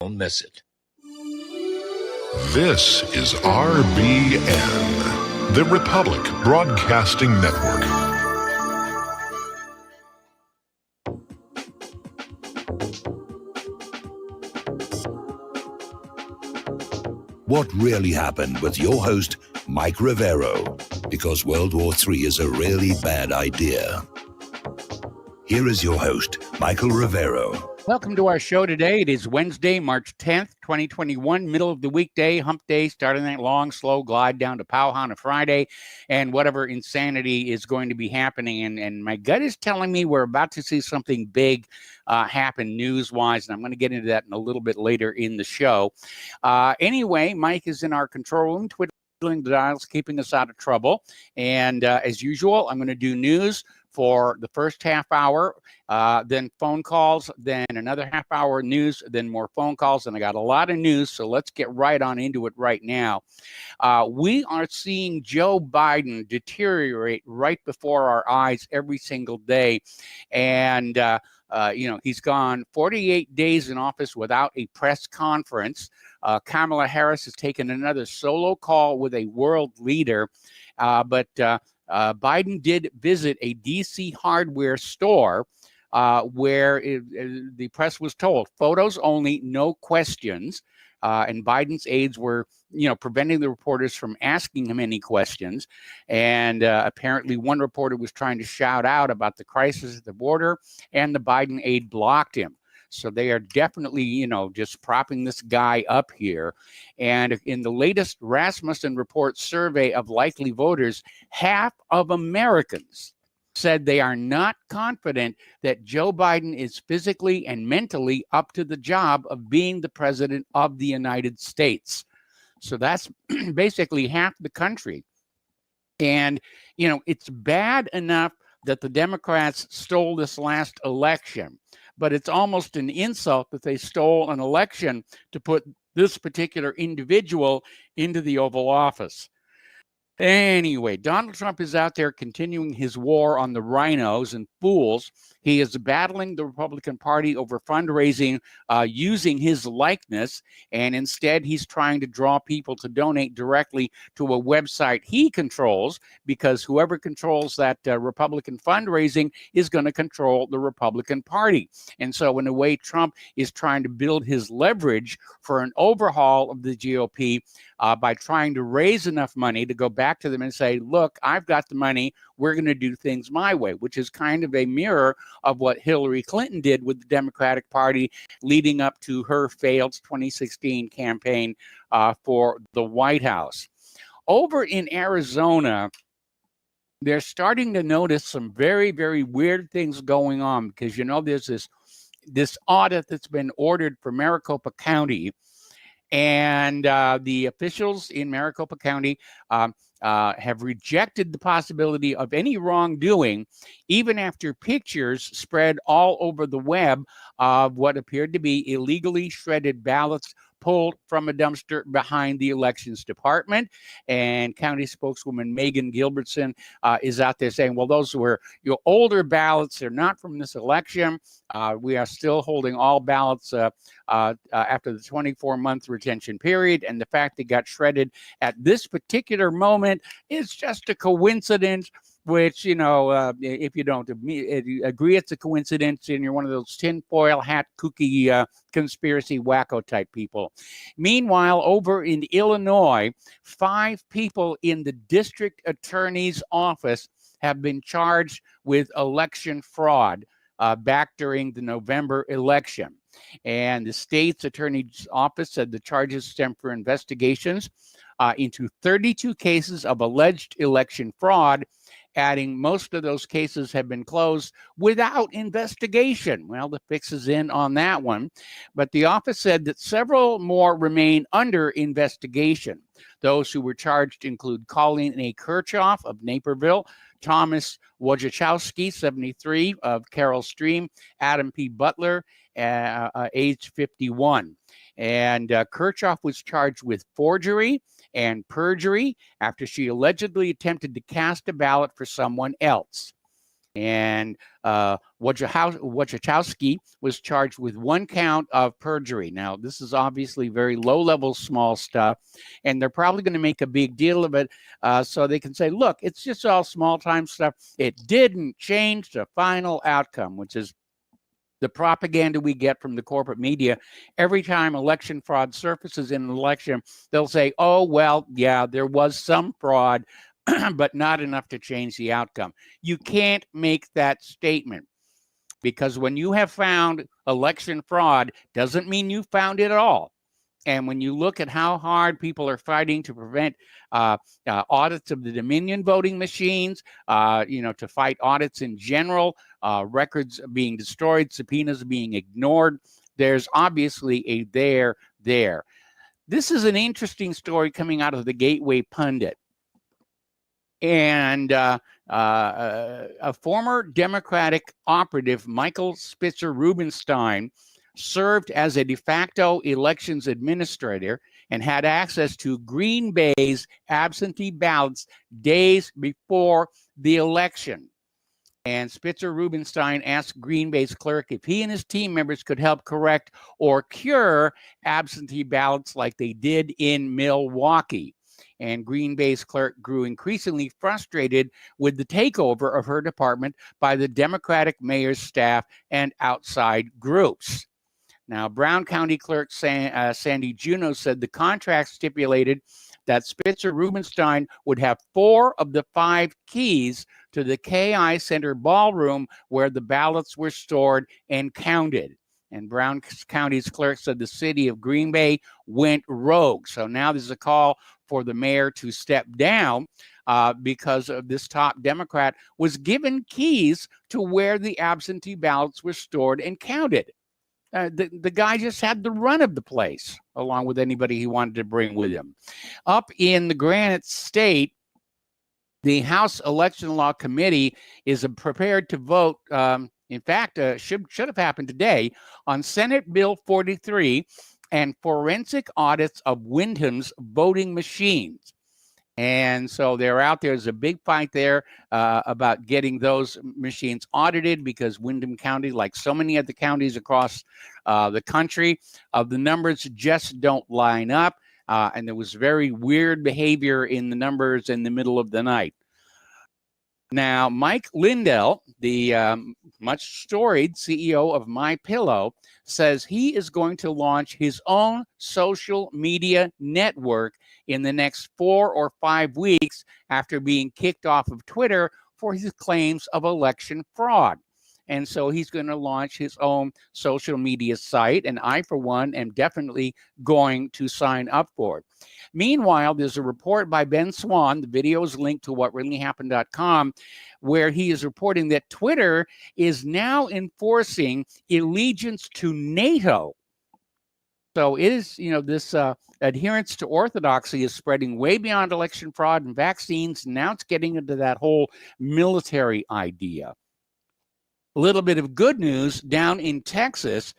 Don't miss it. This is RBN, the Republic Broadcasting Network. What really happened with your host, Mike Rivero, because World War III is a really bad idea. Here is your host, Michael Rivero. Welcome to our show today. It is Wednesday, March 10th, 2021, middle of the weekday, hump day, starting that long, slow glide down to Pow on a Friday, and whatever insanity is going to be happening. And my gut is telling me we're about to see something big happen news-wise, and I'm going to get into that in a little bit later in the show. Anyway, Mike is in our control room, twiddling the dials, keeping us out of trouble. And as usual, I'm going to do news for the first half hour, then phone calls, then another half hour news, then more phone calls. And I got a lot of news, so let's get right on into it right now. We are seeing Joe Biden deteriorate right before our eyes every single day. And, he's gone 48 days in office without a press conference. Kamala Harris has taken another solo call with a world leader, but Biden did visit a D.C. hardware store where the press was told, photos only, no questions. And Biden's aides were, preventing the reporters from asking him any questions. And apparently one reporter was trying to shout out about the crisis at the border, and the Biden aide blocked him. So they are definitely, just propping this guy up here. And in the latest Rasmussen Report survey of likely voters, half of Americans said they are not confident that Joe Biden is physically and mentally up to the job of being the president of the United States. So that's basically half the country. And, it's bad enough that the Democrats stole this last election, but it's almost an insult that they stole an election to put this particular individual into the Oval Office. Anyway, Donald Trump is out there continuing his war on the rhinos and fools. He is battling the Republican Party over fundraising using his likeness, and instead he's trying to draw people to donate directly to a website he controls, because whoever controls that Republican fundraising is going to control the Republican Party. And so in a way, Trump is trying to build his leverage for an overhaul of the GOP by trying to raise enough money to go back to them and say, look, I've got the money. We're going to do things my way, which is kind of a mirror of what Hillary Clinton did with the Democratic Party leading up to her failed 2016 campaign for the White House. Over in Arizona, they're starting to notice some very, very weird things going on, because, there's this audit that's been ordered for Maricopa County. And the officials in Maricopa County have rejected the possibility of any wrongdoing, even after pictures spread all over the web of what appeared to be illegally shredded ballots pulled from a dumpster behind the elections department. And county spokeswoman Megan Gilbertson is out there saying, well, those were older ballots. They're not from this election. We are still holding all ballots after the 24-month retention period. And the fact they got shredded at this particular moment is just a coincidence, which, if you don't agree it's a coincidence, and you're one of those tinfoil hat kooky conspiracy wacko type people. Meanwhile, over in Illinois, 5 people in the district attorney's office have been charged with election fraud back during the November election. And the state's attorney's office said the charges stem from investigations into 32 cases of alleged election fraud, adding most of those cases have been closed without investigation. Well, the fix is in on that one. But the office said that several more remain under investigation. Those who were charged include Colleen A. Kirchhoff of Naperville, Thomas Wojciechowski, 73, of Carroll Stream, Adam P. Butler, age 51. And Kirchhoff was charged with forgery and perjury after she allegedly attempted to cast a ballot for someone else. And Wojciechowski was charged with 1 count of perjury. Now, this is obviously very low-level, small stuff, and they're probably going to make a big deal of it so they can say, look, it's just all small-time stuff. It didn't change the final outcome, which is the propaganda we get from the corporate media. Every time election fraud surfaces in an election, they'll say, oh, well, yeah, there was some fraud, but not enough to change the outcome. You can't make that statement, because when you have found election fraud, doesn't mean you found it all. And when you look at how hard people are fighting to prevent audits of the Dominion voting machines, to fight audits in general, records being destroyed, subpoenas being ignored, there's obviously a there. This is an interesting story coming out of the Gateway Pundit. And a former Democratic operative, Michael Spitzer Rubenstein, served as a de facto elections administrator and had access to Green Bay's absentee ballots days before the election. And Spitzer Rubenstein asked Green Bay's clerk if he and his team members could help correct or cure absentee ballots like they did in Milwaukee. And Green Bay's clerk grew increasingly frustrated with the takeover of her department by the Democratic mayor's staff and outside groups. Now, Brown County Clerk Sandy Juneau said the contract stipulated that Spitzer Rubenstein would have 4 of the 5 keys to the KI Center ballroom where the ballots were stored and counted. And Brown County's clerk said the city of Green Bay went rogue. So now there's a call for the mayor to step down because of this top Democrat was given keys to where the absentee ballots were stored and counted. The guy just had the run of the place, along with anybody he wanted to bring with him. Up in the Granite State, the House Election Law Committee is prepared to vote. In fact, should have happened today on Senate Bill 43 and forensic audits of Wyndham's voting machines. And so they're out there. There's a big fight there about getting those machines audited, because Windham County, like so many other counties across the country, the numbers just don't line up. And there was very weird behavior in the numbers in the middle of the night. Now, Mike Lindell, the much storied CEO of MyPillow, says he is going to launch his own social media network in the next 4 or 5 weeks after being kicked off of Twitter for his claims of election fraud. And so he's going to launch his own social media site, and I, for one, am definitely going to sign up for it. Meanwhile, there's a report by Ben Swan, the video is linked to whatreallyhappened.com, where he is reporting that Twitter is now enforcing allegiance to NATO. So it is, this adherence to orthodoxy is spreading way beyond election fraud and vaccines. Now it's getting into that whole military idea. A little bit of good news down in Texas.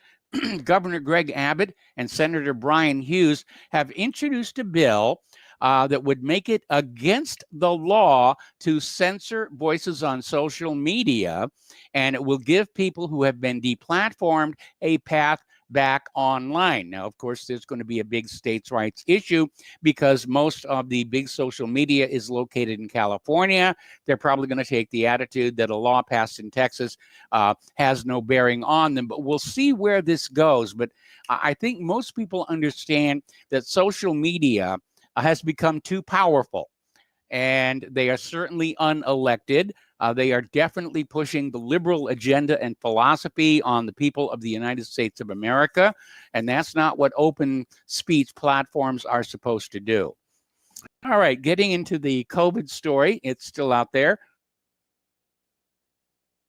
Governor Greg Abbott and Senator Brian Hughes have introduced a bill that would make it against the law to censor voices on social media, and it will give people who have been deplatformed a path back online. Now, of course, there's going to be a big states' rights issue because most of the big social media is located in California. They're probably going to take the attitude that a law passed in Texas has no bearing on them, but we'll see where this goes. But I think most people understand that social media has become too powerful, and they are certainly unelected. They are definitely pushing the liberal agenda and philosophy on the people of the United States of America, and that's not what open speech platforms are supposed to do. All right, getting into the COVID story, it's still out there.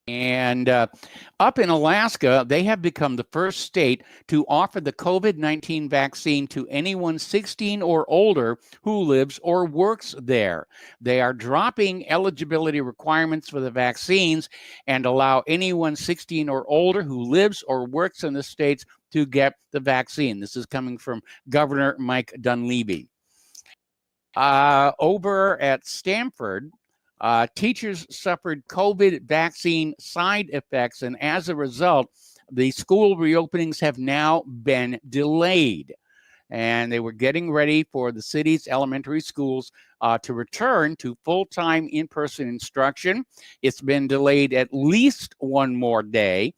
And up in Alaska, they have become the first state to offer the COVID-19 vaccine to anyone 16 or older who lives or works there. They are dropping eligibility requirements for the vaccines and allow anyone 16 or older who lives or works in the states to get the vaccine. This is coming from Governor Mike Dunleavy. Over at Stanford, Teachers suffered COVID vaccine side effects, and as a result, the school reopenings have now been delayed. And they were getting ready for the city's elementary schools to return to full-time in-person instruction. It's been delayed at least one more day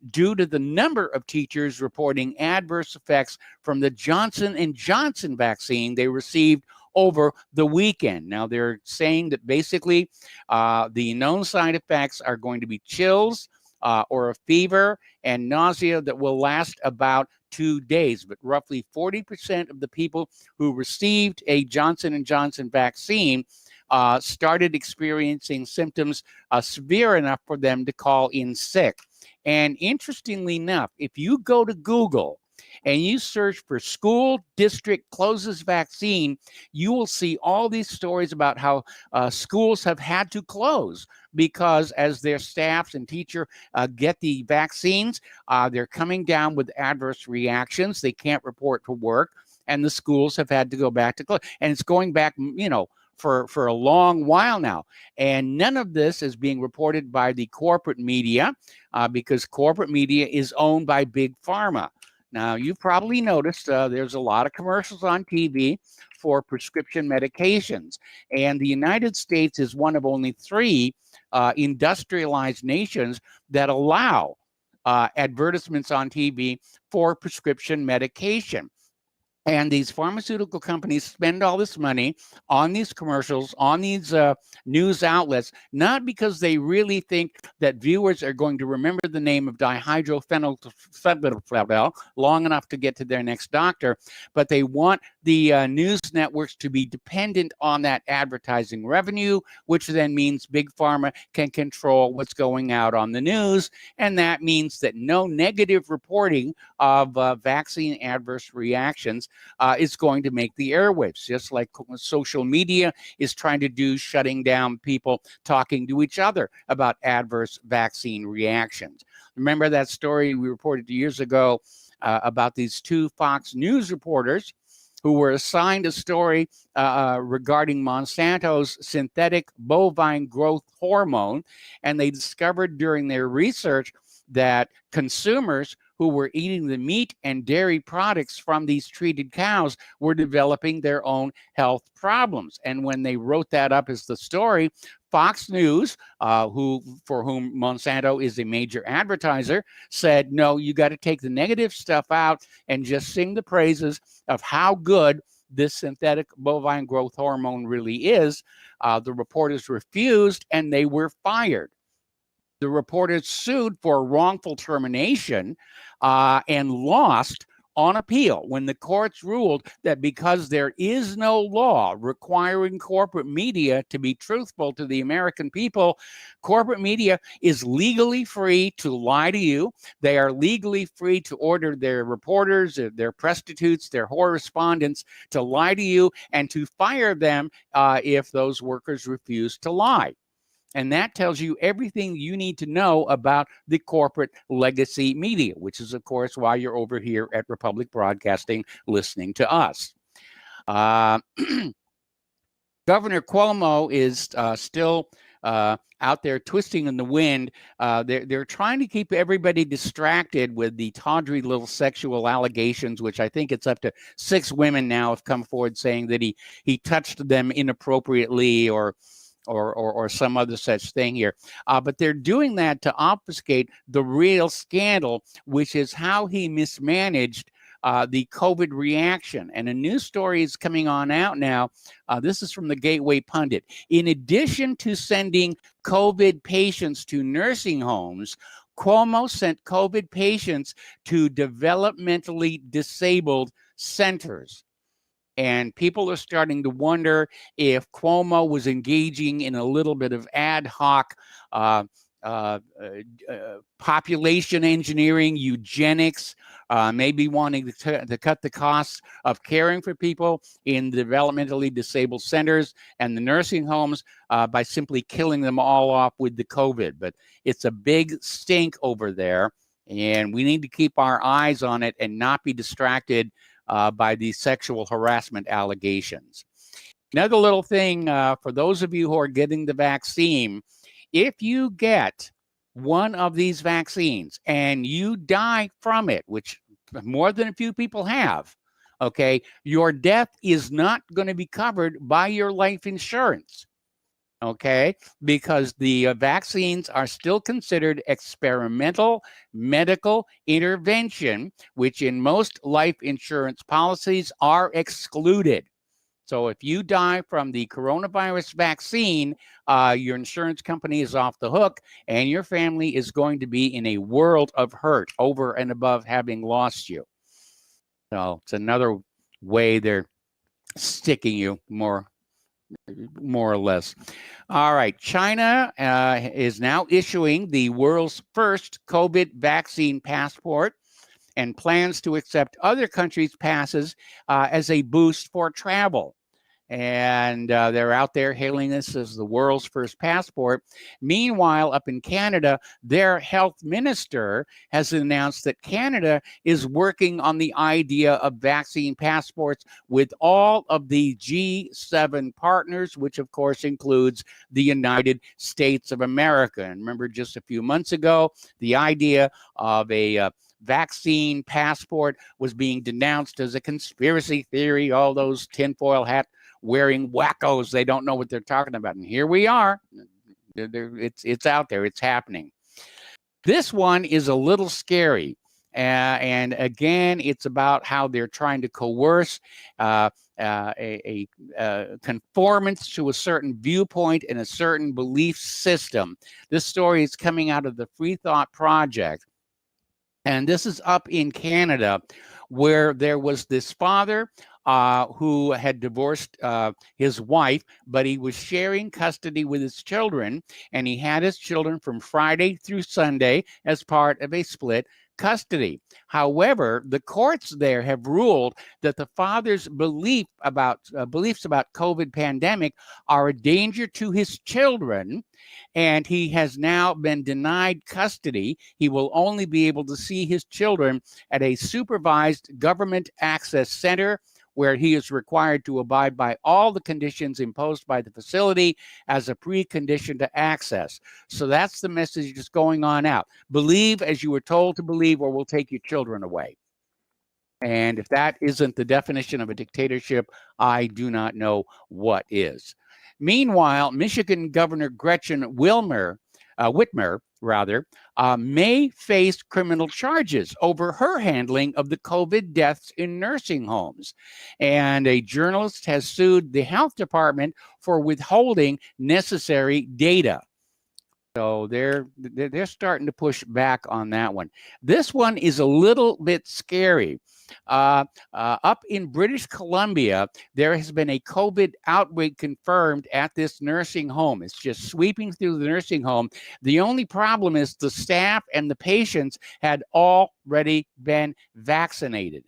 due to the number of teachers reporting adverse effects from the Johnson & Johnson vaccine they received over the weekend. Now, they're saying that basically the known side effects are going to be chills or a fever and nausea that will last about 2 days. But roughly 40% of the people who received a Johnson & Johnson vaccine started experiencing symptoms severe enough for them to call in sick. And interestingly enough, if you go to Google and you search for school district closes vaccine, you will see all these stories about how schools have had to close because as their staffs and teacher get the vaccines, they're coming down with adverse reactions. They can't report to work, and the schools have had to go back to close. And it's going back, for a long while now. And none of this is being reported by the corporate media because corporate media is owned by Big Pharma. Now, you've probably noticed there's a lot of commercials on TV for prescription medications. And the United States is one of only 3 industrialized nations that allow advertisements on TV for prescription medication. And these pharmaceutical companies spend all this money on these commercials, on these news outlets, not because they really think that viewers are going to remember the name of dihydrophenylphenidaphthal long enough to get to their next doctor, but they want the news networks to be dependent on that advertising revenue, which then means Big Pharma can control what's going out on the news. And that means that no negative reporting of vaccine adverse reactions is going to make the airwaves, just like social media is trying to do, shutting down people talking to each other about adverse vaccine reactions. Remember that story we reported years ago about these 2 Fox News reporters who were assigned a story regarding Monsanto's synthetic bovine growth hormone, and they discovered during their research that consumers who were eating the meat and dairy products from these treated cows were developing their own health problems. And when they wrote that up as the story, Fox News, for whom Monsanto is a major advertiser, said, no, you got to take the negative stuff out and just sing the praises of how good this synthetic bovine growth hormone really is. The reporters refused and they were fired. The reporters sued for wrongful termination and lost on appeal when the courts ruled that because there is no law requiring corporate media to be truthful to the American people, corporate media is legally free to lie to you. They are legally free to order their reporters, their prostitutes, their correspondents to lie to you and to fire them if those workers refuse to lie. And that tells you everything you need to know about the corporate legacy media, which is, of course, why you're over here at Republic Broadcasting listening to us. Governor Cuomo is still out there twisting in the wind. They're trying to keep everybody distracted with the tawdry little sexual allegations, which I think it's up to 6 women now have come forward saying that he touched them inappropriately or some other such thing here. But they're doing that to obfuscate the real scandal, which is how he mismanaged the COVID reaction. And a new story is coming on out now. This is from the Gateway Pundit. In addition to sending COVID patients to nursing homes, Cuomo sent COVID patients to developmentally disabled centers. And people are starting to wonder if Cuomo was engaging in a little bit of ad hoc population engineering, eugenics, maybe wanting to cut the costs of caring for people in developmentally disabled centers and the nursing homes by simply killing them all off with the COVID. But it's a big stink over there, and we need to keep our eyes on it and not be distracted by these sexual harassment allegations. Another little thing for those of you who are getting the vaccine, if you get one of these vaccines and you die from it, which more than a few people have, okay, your death is not going to be covered by your life insurance. Okay, because the vaccines are still considered experimental medical intervention, which in most life insurance policies are excluded. So if you die from the coronavirus vaccine, your insurance company is off the hook, and your family is going to be in a world of hurt over and above having lost you. So it's another way they're sticking you more or less. All right. China is now issuing the world's first COVID vaccine passport and plans to accept other countries' passes as a boost for travel. And they're out there hailing this as the world's first passport. Meanwhile, up in Canada, their health minister has announced that Canada is working on the idea of vaccine passports with all of the G7 partners, which of course includes the United States of America. And remember, just a few months ago, the idea of a vaccine passport was being denounced as a conspiracy theory, all those tinfoil hat wearing wackos, they don't know what they're talking about. And here we are. It's out there. It's happening. This one is a little scary. And again, it's about how they're trying to coerce a conformance to a certain viewpoint and a certain belief system. This story is coming out of the Free Thought Project. And this is up in Canada, where there was this father who had divorced his wife, but he was sharing custody with his children, and he had his children from Friday through Sunday as part of a split custody. However, the courts there have ruled that the father's beliefs about COVID pandemic are a danger to his children, and he has now been denied custody. He will only be able to see his children at a supervised government access center, where he is required to abide by all the conditions imposed by the facility as a precondition to access. So that's the message that's going on out. Believe as you were told to believe, or we'll take your children away. And if that isn't the definition of a dictatorship, I do not know what is. Meanwhile, Michigan Governor Gretchen Whitmer may face criminal charges over her handling of the COVID deaths in nursing homes. And a journalist has sued the health department for withholding necessary data. So they're starting to push back on that one. This one is a little bit scary. Up in British Columbia, there has been a COVID outbreak confirmed at this nursing home. It's just sweeping through the nursing home. The only problem is the staff and the patients had already been vaccinated.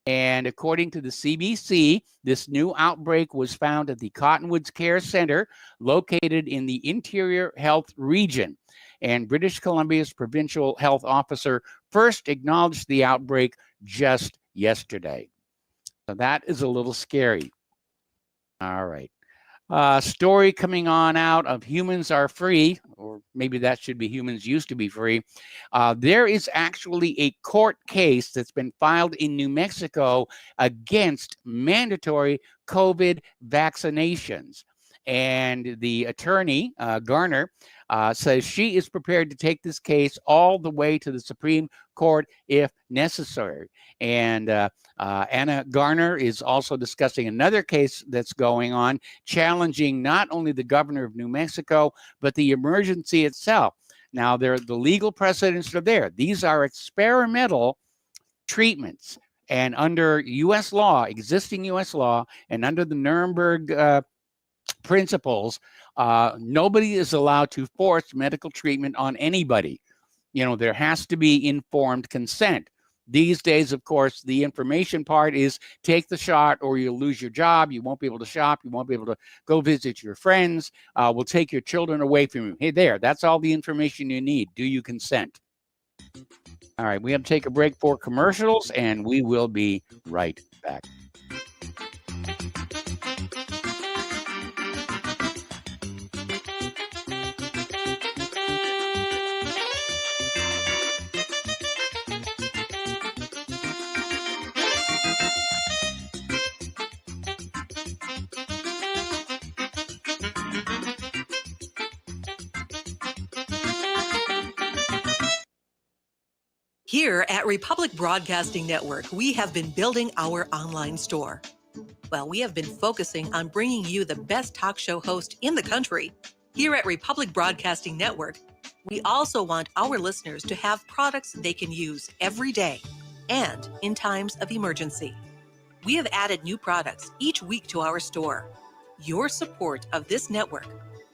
And according to the CBC, this new outbreak was found at the Cottonwoods Care Center, located in the Interior Health Region. And British Columbia's provincial health officer first acknowledged the outbreak just yesterday. So that is a little scary. All right. Story coming on out of Humans Are Free, or maybe that should be Humans Used to Be Free. There is actually a court case that's been filed in New Mexico against mandatory COVID vaccinations. And the attorney, Garner, says she is prepared to take this case all the way to the Supreme Court if necessary. And Anna Garner is also discussing another case that's going on, challenging not only the governor of New Mexico, but the emergency itself. Now, the legal precedents are there. These are experimental treatments. And under U.S. law, existing U.S. law, and under the Nuremberg principles, nobody is allowed to force medical treatment on anybody. You know, there has to be informed consent. These days, of course, the information part is take the shot or you'll lose your job. You won't be able to shop. You won't be able to go visit your friends. We'll take your children away from you. Hey, there, that's all the information you need. Do you consent? All right, we have to take a break for commercials, and we will be right back. Here at Republic Broadcasting Network, we have been building our online store. Well, we have been focusing on bringing you the best talk show host in the country. Here at Republic Broadcasting Network, we also want our listeners to have products they can use every day and in times of emergency. We have added new products each week to our store. Your support of this network,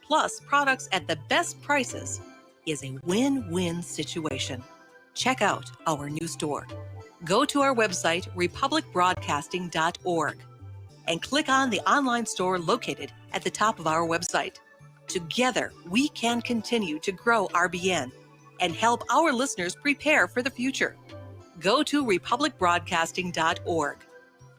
plus products at the best prices, is a win-win situation. Check out our new store. Go to our website, republicbroadcasting.org, and click on the online store located at the top of our website. Together, we can continue to grow RBN and help our listeners prepare for the future. Go to republicbroadcasting.org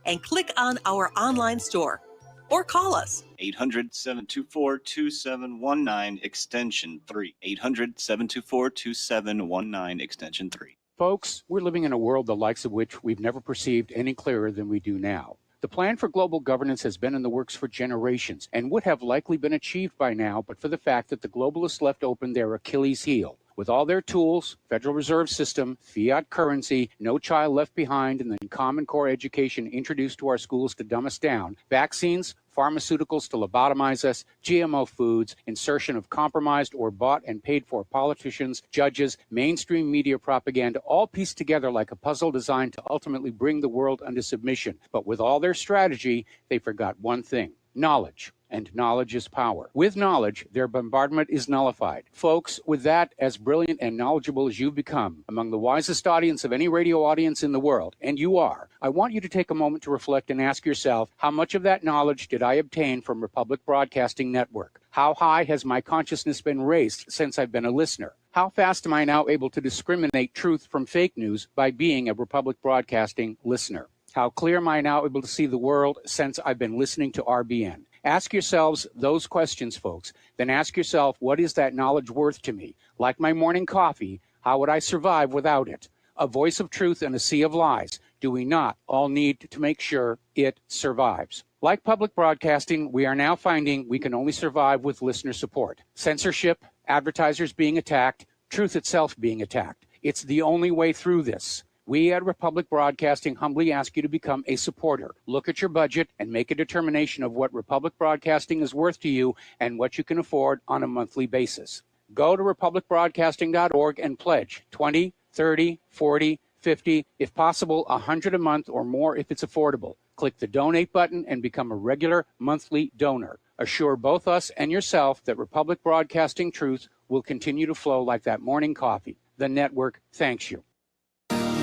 and click on our online store or call us. 800-724-2719, extension 3. 800-724-2719, extension 3. Folks, we're living in a world the likes of which we've never perceived any clearer than we do now. The plan for global governance has been in the works for generations and would have likely been achieved by now, but for the fact that the globalists left open their Achilles heel. With all their tools, Federal Reserve System, fiat currency, no child left behind, and then Common Core education introduced to our schools to dumb us down, vaccines, pharmaceuticals to lobotomize us, GMO foods, insertion of compromised or bought and paid for politicians, judges, mainstream media propaganda, all pieced together like a puzzle designed to ultimately bring the world under submission. But with all their strategy, they forgot one thing: knowledge. And knowledge is power. With knowledge, their bombardment is nullified. Folks, with that, as brilliant and knowledgeable as you've become, among the wisest audience of any radio audience in the world, and you are, I want you to take a moment to reflect and ask yourself, how much of that knowledge did I obtain from Republic Broadcasting Network? How high has my consciousness been raised since I've been a listener? How fast am I now able to discriminate truth from fake news by being a Republic Broadcasting listener? How clear am I now able to see the world since I've been listening to RBN? Ask yourselves those questions, folks. Then ask yourself, what is that knowledge worth to me? Like my morning coffee, how would I survive without it? A voice of truth in a sea of lies. Do we not all need to make sure it survives? Like public broadcasting, we are now finding we can only survive with listener support. Censorship, advertisers being attacked, truth itself being attacked. It's the only way through this. We at Republic Broadcasting humbly ask you to become a supporter. Look at your budget and make a determination of what Republic Broadcasting is worth to you and what you can afford on a monthly basis. Go to republicbroadcasting.org and pledge 20, 30, 40, 50, if possible, 100 a month or more if it's affordable. Click the donate button and become a regular monthly donor. Assure both us and yourself that Republic Broadcasting truth will continue to flow like that morning coffee. The network thanks you.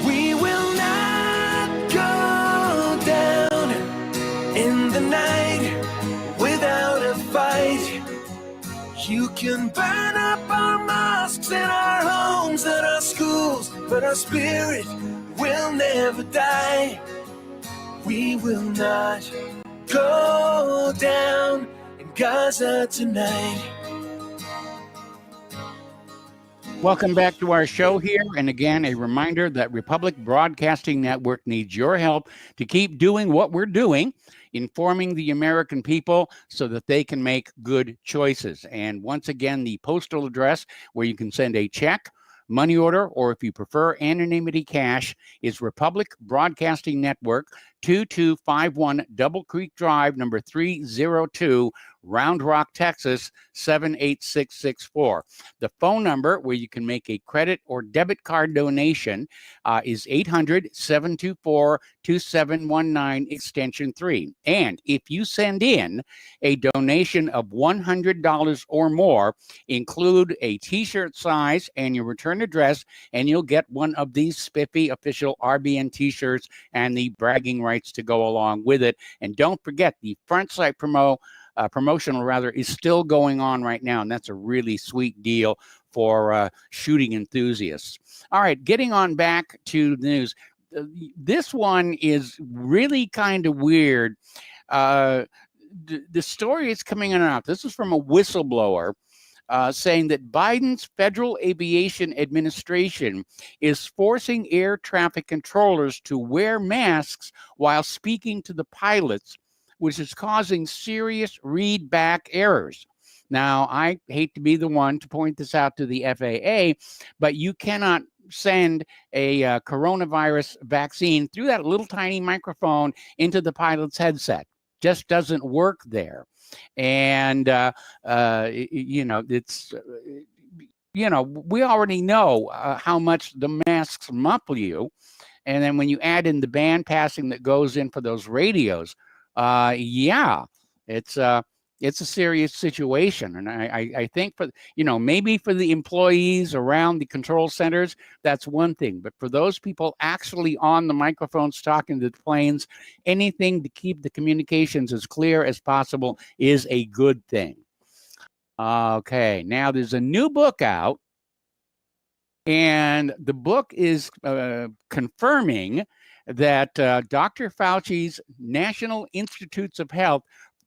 We will not go down in the night without a fight. You can burn up our mosques and our homes and our schools, but our spirit will never die. We will not go down in Gaza tonight. Welcome back to our show here. And again, a reminder that Republic Broadcasting Network needs your help to keep doing what we're doing, informing the American people so that they can make good choices. And once again, the postal address where you can send a check, money order, or if you prefer anonymity cash, is Republic Broadcasting Network, 2251 Double Creek Drive, number 302, Round Rock, Texas, 78664. The phone number where you can make a credit or debit card donation is 800-724-2719, extension 3. And if you send in a donation of $100 or more, include a t-shirt size and your return address, and you'll get one of these spiffy official RBN t-shirts and the bragging rights to go along with it. And don't forget, the front site promotional is still going on right now, and that's a really sweet deal for shooting enthusiasts. All right, getting on back to the news. This one is really kind of weird. The story is coming in and out. This is from a whistleblower saying that Biden's Federal Aviation Administration is forcing air traffic controllers to wear masks while speaking to the pilots, which is causing serious read-back errors. Now, I hate to be the one to point this out to the FAA, but you cannot send a coronavirus vaccine through that little tiny microphone into the pilot's headset. Just doesn't work there. And, it's, we already know how much the masks muffle you. And then when you add in the band passing that goes in for those radios, it's a serious situation. And I think for, maybe for the employees around the control centers, that's one thing. But for those people actually on the microphones talking to the planes, anything to keep the communications as clear as possible is a good thing. Okay, now there's a new book out. And the book is confirming that Dr. Fauci's National Institutes of Health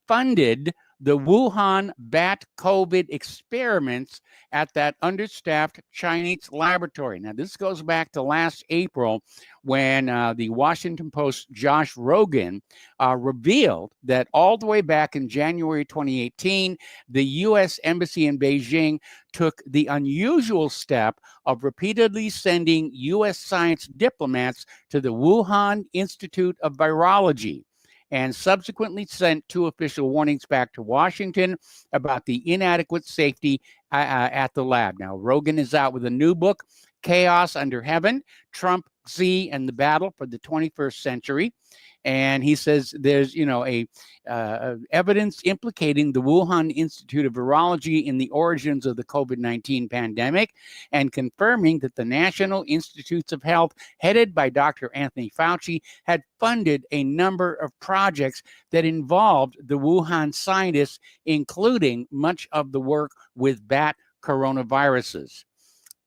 funded the Wuhan bat COVID experiments at that understaffed Chinese laboratory. Now, this goes back to last April when the Washington Post's Josh Rogan revealed that all the way back in January 2018, the U.S. Embassy in Beijing took the unusual step of repeatedly sending U.S. science diplomats to the Wuhan Institute of Virology, and subsequently sent 2 official warnings back to Washington about the inadequate safety at the lab. Now, Rogan is out with a new book, Chaos Under Heaven, Trump, Xi, and the Battle for the 21st Century. And he says there's, evidence implicating the Wuhan Institute of Virology in the origins of the COVID-19 pandemic, and confirming that the National Institutes of Health, headed by Dr. Anthony Fauci, had funded a number of projects that involved the Wuhan scientists, including much of the work with bat coronaviruses.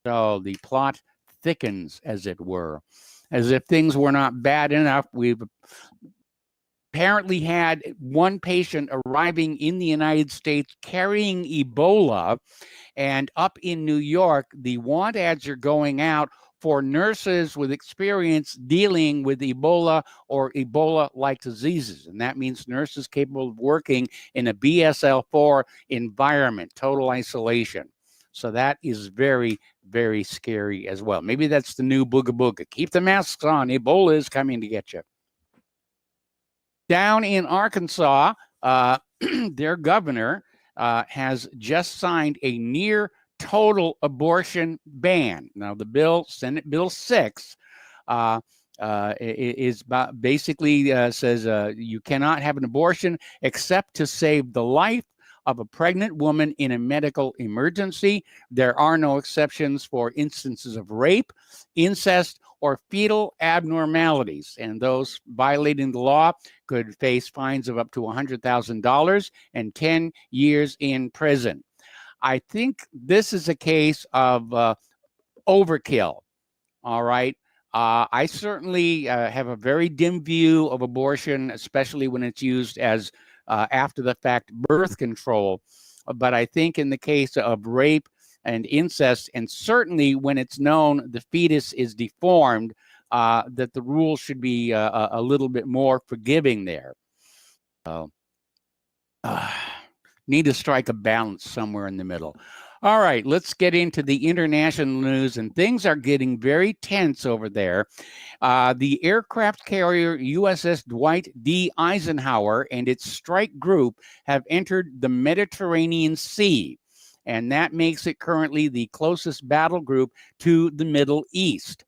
So the plot thickens, as it were. As if things were not bad enough, we've apparently had one patient arriving in the United States carrying Ebola, and up in New York, the want ads are going out for nurses with experience dealing with Ebola or Ebola-like diseases. And that means nurses capable of working in a BSL-4 environment, total isolation. So that is very, very scary as well. Maybe that's the new booga booga. Keep the masks on. Ebola is coming to get you. Down in Arkansas, their governor has just signed a near total abortion ban. Now, the bill, Senate Bill 6, is basically says you cannot have an abortion except to save the life of a pregnant woman in a medical emergency. There are no exceptions for instances of rape, incest, or fetal abnormalities, and those violating the law could face fines of up to $100,000 and 10 years in prison. I think this is a case of overkill, all right? I certainly have a very dim view of abortion, especially when it's used as after-the-fact birth control. But I think in the case of rape and incest, and certainly when it's known the fetus is deformed, that the rules should be a little bit more forgiving there. Need to strike a balance somewhere in the middle. All right, let's get into the international news, and things are getting very tense over there. The aircraft carrier USS Dwight D. Eisenhower and its strike group have entered the Mediterranean Sea, and that makes it currently the closest battle group to the Middle East.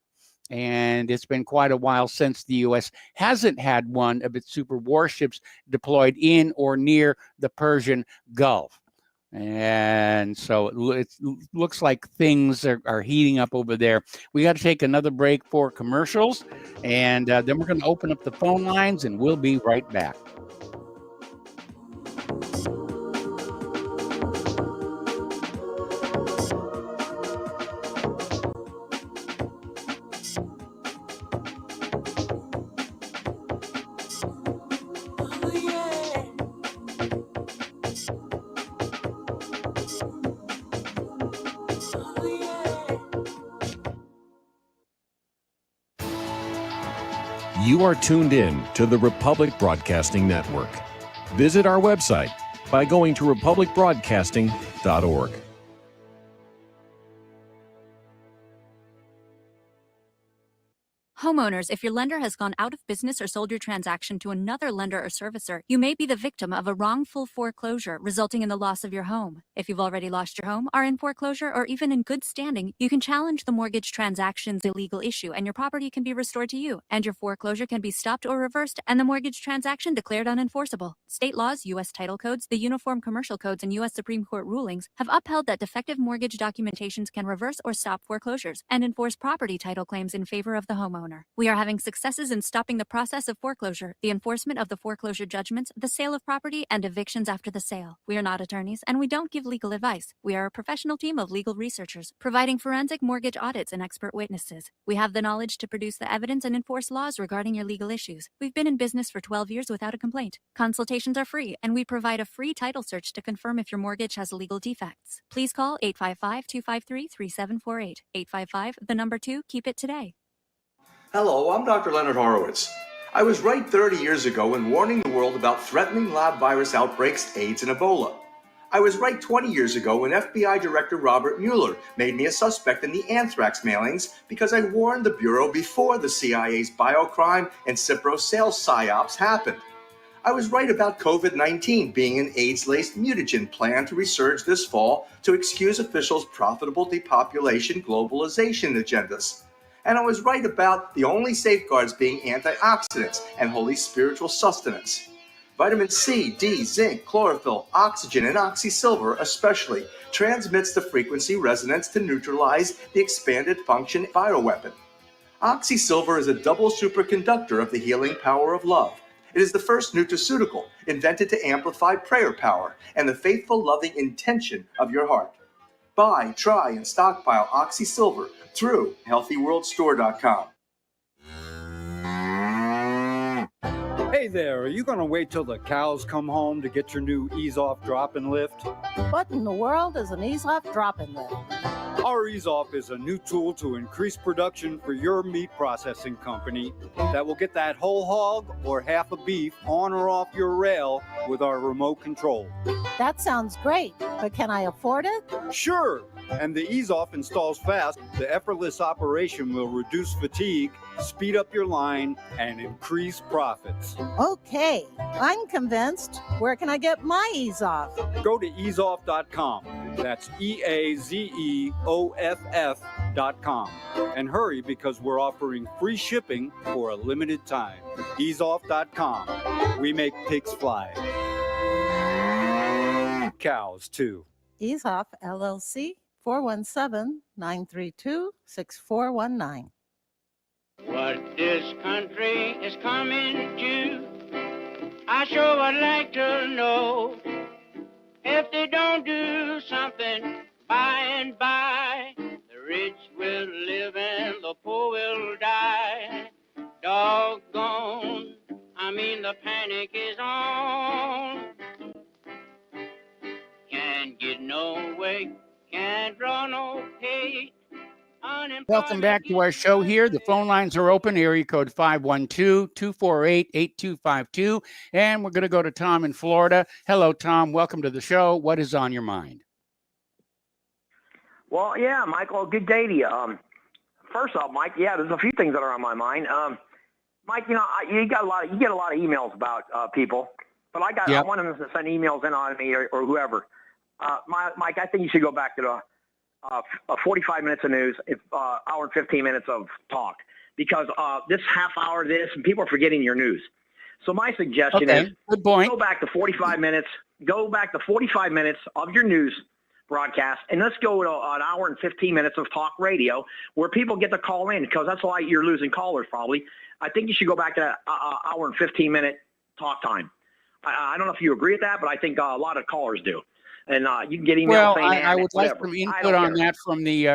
And it's been quite a while since the U.S. hasn't had one of its super warships deployed in or near the Persian Gulf. And so it looks like things are heating up over there. We got to take another break for commercials, and then we're going to open up the phone lines, and we'll be right back. You are tuned in to the Republic Broadcasting Network. Visit our website by going to republicbroadcasting.org. Homeowners, if your lender has gone out of business or sold your transaction to another lender or servicer, you may be the victim of a wrongful foreclosure, resulting in the loss of your home. If you've already lost your home, are in foreclosure, or even in good standing, you can challenge the mortgage transaction's illegal issue, and your property can be restored to you, and your foreclosure can be stopped or reversed, and the mortgage transaction declared unenforceable. State laws, U.S. title codes, the Uniform Commercial Codes, and U.S. Supreme Court rulings have upheld that defective mortgage documentations can reverse or stop foreclosures and enforce property title claims in favor of the homeowner. We are having successes in stopping the process of foreclosure, the enforcement of the foreclosure judgments, the sale of property, and evictions after the sale. We are not attorneys, and we don't give legal advice. We are a professional team of legal researchers, providing forensic mortgage audits and expert witnesses. We have the knowledge to produce the evidence and enforce laws regarding your legal issues. We've been in business for 12 years without a complaint. Consultations are free, and we provide a free title search to confirm if your mortgage has legal defects. Please call 855-253-3748. 855, 2, keep it today. Hello, I'm Dr. Leonard Horowitz. I was right 30 years ago in warning the world about threatening lab virus outbreaks, AIDS, and Ebola. I was right 20 years ago when FBI Director Robert Mueller made me a suspect in the anthrax mailings because I warned the Bureau before the CIA's biocrime and Cipro sales psyops happened. I was right about COVID-19 being an AIDS-laced mutagen planned to resurge this fall to excuse officials' profitable depopulation globalization agendas. And I was right about the only safeguards being antioxidants and holy spiritual sustenance. Vitamin C, D, zinc, chlorophyll, oxygen, and oxysilver especially transmits the frequency resonance to neutralize the expanded function bioweapon. Oxysilver is a double superconductor of the healing power of love. It is the first nutraceutical invented to amplify prayer power and the faithful loving intention of your heart. Buy, try, and stockpile Oxysilver through healthyworldstore.com. Hey there, are you going to wait till the cows come home to get your new ease-off drop-and lift? What in the world is an ease-off drop-and lift? Our ease-off is a new tool to increase production for your meat processing company that will get that whole hog or half a beef on or off your rail with our remote control. That sounds great, but can I afford it? Sure, and the ease-off installs fast. The effortless operation will reduce fatigue, speed up your line, and increase profits. Okay, I'm convinced. Where can I get my ease-off? Go to easeoff.com. That's EAZEOFF.com. And hurry because we're offering free shipping for a limited time. Easeoff.com. We make pigs fly. Cows, too. Ease-off, LLC, 417-932-6419. What this country is coming to, I sure would like to know. If they don't do something by and by, the rich will live and the poor will die. Doggone, I mean the panic is on. Can't get no way, can't draw no pay. Welcome back to our show here. The phone lines are open, area code 512-248-8252. And we're going to go to Tom in Florida. Hello, Tom. Welcome to the show. What is on your mind? Well, yeah, Michael, good day to you. First off, Mike, yeah, there's a few things that are on my mind. Mike, you know, you get a lot of emails about people, but I want them to send emails in on me or whoever. Mike, I think you should go back to the 45 minutes of news, hour and 15 minutes of talk, because this half hour of this, and people are forgetting your news. So my suggestion is good point. Go back to 45 minutes of your news broadcast, and let's go to an hour and 15 minutes of talk radio where people get to call in, because that's why you're losing callers probably. I think you should go back to that hour and 15-minute talk time. I don't know if you agree with that, but I think a lot of callers do. And you can get emails saying I would like some input on that from the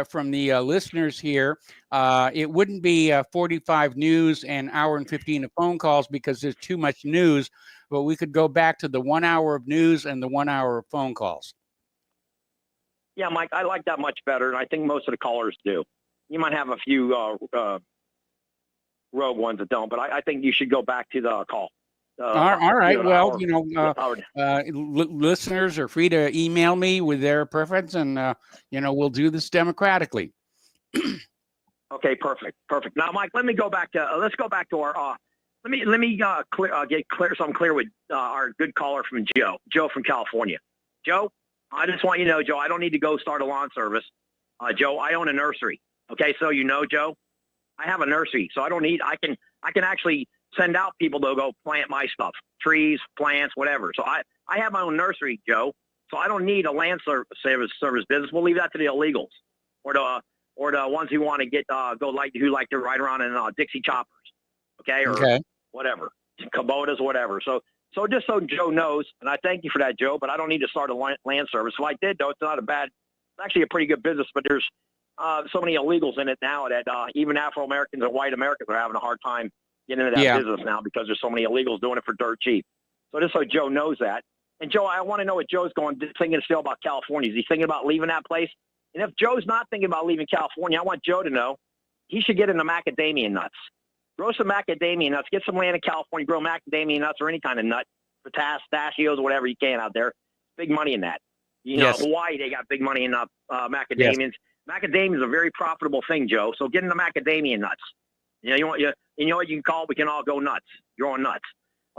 listeners here. It wouldn't be 45 news and hour and 15 of phone calls because there's too much news, but we could go back to the 1 hour of news and the 1 hour of phone calls. Yeah, Mike, I like that much better, and I think most of the callers do. You might have a few rogue ones that don't, but I think you should go back to the call. All right. Well, listeners are free to email me with their preference, and we'll do this democratically. Okay, perfect. Now, Mike, let me go back to let's go back to our. Let me get something clear with our good caller from Joe from California. Joe, I just want you to know, Joe, I don't need to go start a lawn service. Joe, I own a nursery. Okay, so you know, Joe, I have a nursery, so I don't need. I can actually send out people to go plant my stuff, trees, plants, whatever. So I have my own nursery, Joe. So I don't need a land service business. We'll leave that to the illegals or the ones who want to get who like to ride around in Dixie choppers, or whatever, Kubotas, whatever. So just so Joe knows, and I thank you for that, Joe. But I don't need to start a land service. If I did, though, it's not a bad. It's actually a pretty good business. But there's so many illegals in it now that even Afro Americans and white Americans are having a hard time getting into that business now because there's so many illegals doing it for dirt cheap. So just so Joe knows that. And Joe, I want to know what Joe's thinking still about California. Is he thinking about leaving that place? And if Joe's not thinking about leaving California, I want Joe to know he should get into macadamia nuts. Grow some macadamia nuts. Get some land in California. Grow macadamia nuts or any kind of nut, pistachios, whatever you can out there. Big money in that. You know, Hawaii, they got big money in macadamias. Yes. Macadamia is a very profitable thing, Joe. So get into macadamia nuts. You know what you can call it? We can all go nuts. You're on nuts.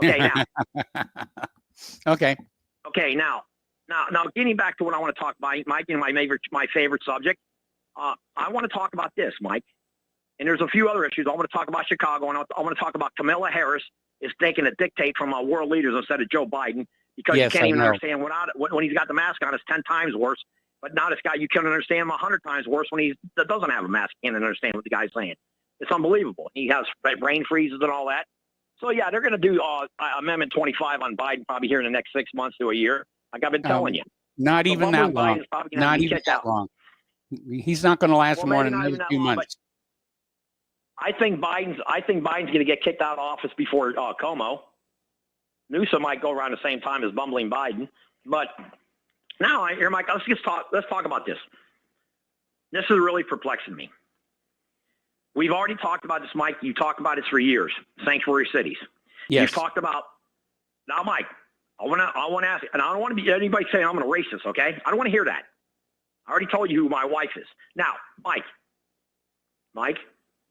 Okay, now. Okay, now, getting back to what I want to talk about, Mike, and my favorite subject. I want to talk about this, Mike. And there's a few other issues. I want to talk about Chicago, and I want to talk about Kamala Harris is taking a dictate from world leaders instead of Joe Biden because you can't even understand when he's got the mask on. It's 10 times worse. But now this guy, you can understand him 100 times worse when he doesn't have a mask. You can't understand what the guy's saying. It's unbelievable. He has brain freezes and all that. So, yeah, they're going to do Amendment 25 on Biden probably here in the next 6 months to a year. Like I've been telling you. Not even that long. Not even that long. He's not going to last more than another few months. I think Biden's going to get kicked out of office before Cuomo. Newsom might go around the same time as bumbling Biden. But now, here, Mike, let's talk about this. This is really perplexing me. We've already talked about this, Mike. You talked about it for years. Sanctuary cities. Yes. You've talked about now, Mike. I want to ask, and I don't want to be anybody saying I'm going to racist. Okay, I don't want to hear that. I already told you who my wife is. Now, Mike.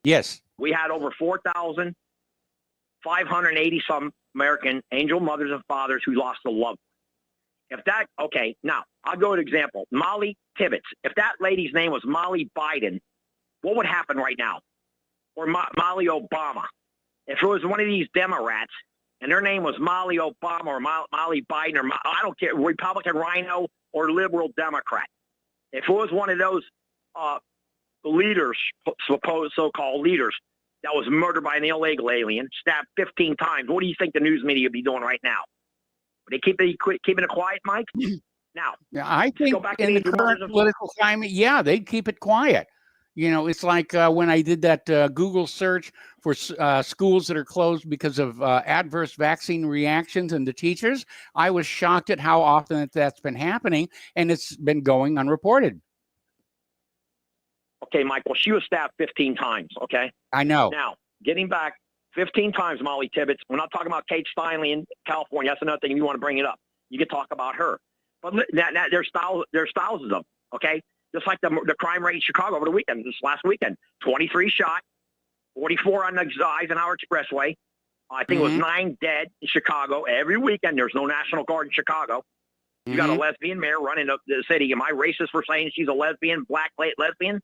Yes. We had over 4,580 some American angel mothers and fathers who lost a loved one. Now I'll go to example. Molly Tibbetts. If that lady's name was Molly Biden, what would happen right now? Or Molly Obama. If it was one of these Democrats and their name was Molly Obama or Molly Biden or I don't care, Republican Rhino or liberal Democrat. If it was one of those leaders, supposed so-called leaders, that was murdered by an illegal alien, stabbed 15 times, what do you think the news media would be doing right now? Would they keeping it quiet, Mike? Now, I think in the current political climate, they'd keep it quiet. You know, it's like when I did that Google search for schools that are closed because of adverse vaccine reactions and the teachers. I was shocked at how often that's been happening, and it's been going unreported. Okay, Mike, well, she was stabbed 15 times, okay? I know. Now, getting back 15 times, Molly Tibbetts. We're not talking about Kate Steinle in California. That's another thing you want to bring it up. You can talk about her. But there's thousands of them, okay? Just like the crime rate in Chicago over the weekend, this last weekend. 23 shot, 44 on the Eisenhower Expressway. I think it was 9 dead in Chicago. Every weekend, there's no National Guard in Chicago. You got a lesbian mayor running the city. Am I racist for saying she's a lesbian, black lesbian?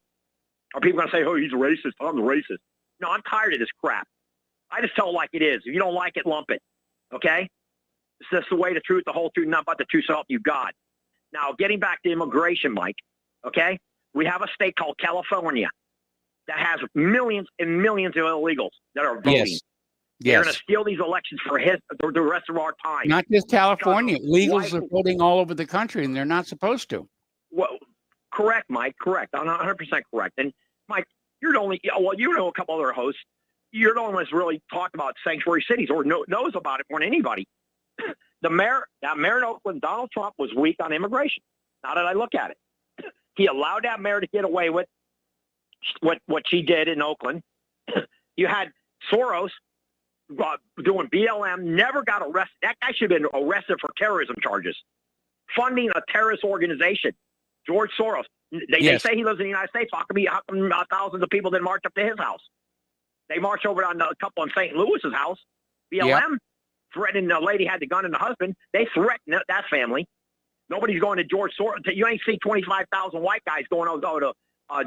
Are people going to say, oh, he's a racist? I'm the racist. No, I'm tired of this crap. I just tell it like it is. If you don't like it, lump it. Okay? It's just the way, the truth, the whole truth, not but the truth, so help you God. Now, getting back to immigration, Mike. Okay? We have a state called California that has millions and millions of illegals that are voting. Yes. They're going to steal these elections for the rest of our time. Not just California. Illegals are voting all over the country, and they're not supposed to. Well, correct, Mike. Correct. I'm 100% correct. And, Mike, you're the only – well, you know a couple other hosts. You're the only one that's really talked about sanctuary cities or knows about it more than anybody. The mayor in Oakland, Donald Trump, was weak on immigration. Now that I look at it. He allowed that mayor to get away with what she did in Oakland. You had Soros doing BLM, never got arrested. That guy should have been arrested for terrorism charges. Funding a terrorist organization, George Soros. They say he lives in the United States. How come thousands of people didn't march up to his house? They marched over on a couple in St. Louis's house. BLM threatening the lady had the gun and the husband. They threatened that family. Nobody's going to George Soros. You ain't see 25,000 white guys going over to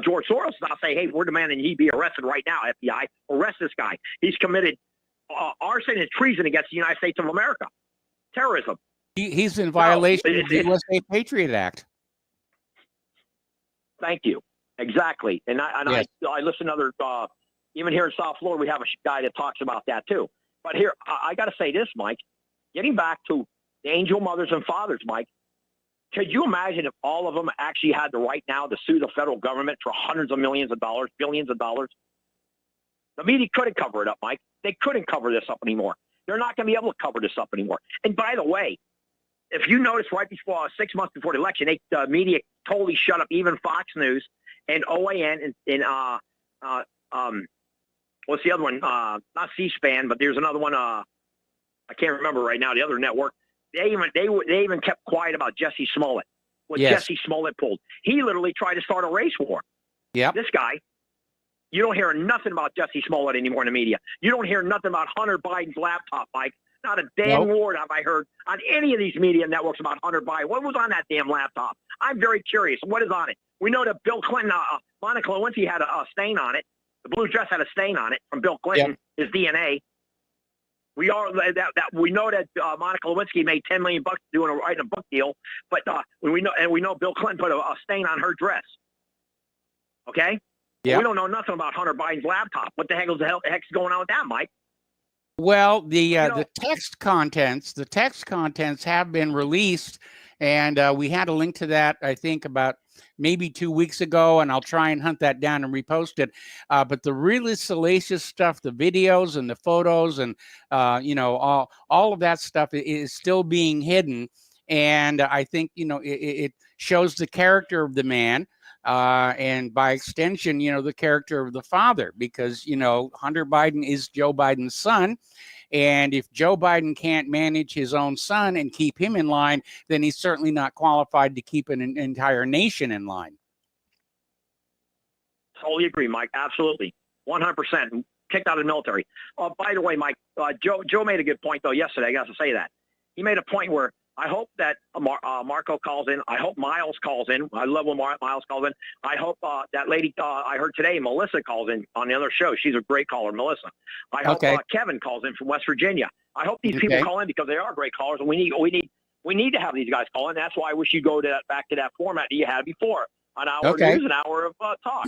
George Soros. I'll say, hey, we're demanding he be arrested right now, FBI. Arrest this guy. He's committed arson and treason against the United States of America. Terrorism. He's in violation of the USA Patriot Act. Thank you. Exactly. And I listen to other, even here in South Florida, we have a guy that talks about that too. But here, I got to say this, Mike, getting back to the angel mothers and fathers, Mike, could you imagine if all of them actually had the right now to sue the federal government for hundreds of millions of dollars, billions of dollars? The media couldn't cover it up, Mike. They couldn't cover this up anymore. They're not going to be able to cover this up anymore. And by the way, if you notice right before 6 months before the election, the media totally shut up even Fox News and OAN and what's the other one? Not C-SPAN, but there's another one. I can't remember right now. The other network. They even kept quiet about Jesse Smollett. What Jesse Smollett pulled. He literally tried to start a race war. Yeah. This guy. You don't hear nothing about Jesse Smollett anymore in the media. You don't hear nothing about Hunter Biden's laptop, Mike. Not a damn word have I heard on any of these media networks about Hunter Biden. What was on that damn laptop? I'm very curious. What is on it? We know that Bill Clinton, Monica Lewinsky had a stain on it. The blue dress had a stain on it from Bill Clinton, his DNA. We know that Monica Lewinsky made $10 million writing a book deal, but we know Bill Clinton put a stain on her dress. Okay. Yeah. We don't know nothing about Hunter Biden's laptop. What the heck's going on with that, Mike? Well, the text contents have been released, and we had a link to that, I think, about maybe 2 weeks ago, and I'll try and hunt that down and repost it. But the really salacious stuff, the videos and the photos and, all of that stuff is still being hidden. And I think, it shows the character of the man. And by extension, the character of the father, because, Hunter Biden is Joe Biden's son. And if Joe Biden can't manage his own son and keep him in line, then he's certainly not qualified to keep an entire nation in line. Totally agree, Mike. Absolutely. 100%. Kicked out of the military. By the way, Mike, Joe made a good point, though, yesterday. I got to say that. He made a point where I hope that Marco calls in. I hope Miles calls in. I love when Miles calls in. I hope that lady I heard today, Melissa, calls in on the other show. She's a great caller, Melissa. I hope Kevin calls in from West Virginia. I hope these people call in because they are great callers, and we need to have these guys call in. That's why I wish you go to back to that format that you had before, an hour of news, an hour of talk.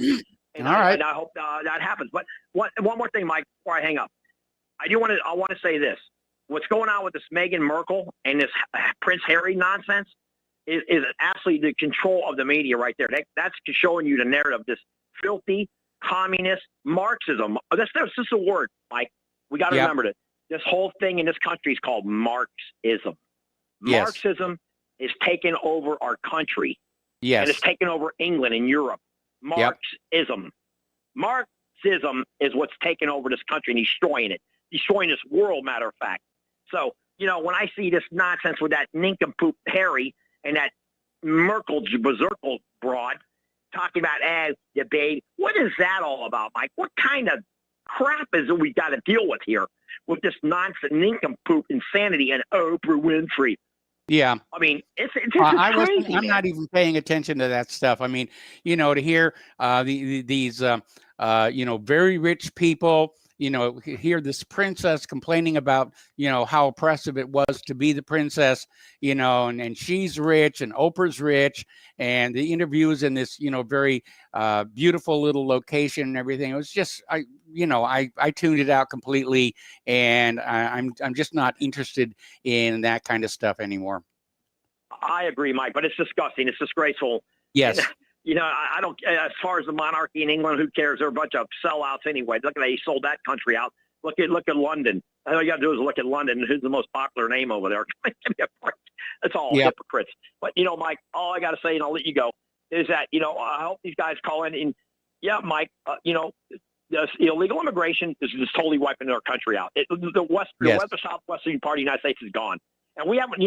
And I hope that happens. But one more thing, Mike, before I hang up, I want to say this. What's going on with this Meghan Markle and this Prince Harry nonsense is absolutely the control of the media right there. That's showing you the narrative, this filthy communist Marxism. This is a word, Mike. We got to remember that this whole thing in this country is called Marxism. Yes. Marxism is taking over our country. Yes. And it's taking over England and Europe. Marxism. Marxism is what's taking over this country and destroying it. Destroying this world, matter of fact. So, when I see this nonsense with that nincompoop Harry and that Merkel berserker broad talking about debate, what is that all about, Mike? What kind of crap is it we got to deal with here with this nonsense, nincompoop insanity and Oprah Winfrey? Yeah. I mean, it's crazy. I'm not even paying attention to that stuff. I mean, to hear these very rich people, hear this princess complaining about, how oppressive it was to be the princess, and she's rich and Oprah's rich, and the interviews in this, very beautiful little location and everything. It was just, I tuned it out completely, and I'm just not interested in that kind of stuff anymore. I agree, Mike, but it's disgusting. It's disgraceful. Yes. And, I don't, as far as the monarchy in England, who cares? They're a bunch of sellouts anyway. Look at that. He sold that country out. Look at London. All you got to do is look at London. Who's the most popular name over there? It's all hypocrites. But, Mike, all I got to say, and I'll let you go, is that, I hope these guys call in. And, Mike, this illegal immigration is just totally wiping our country out. The Southwestern part of the United States is gone. And we haven't,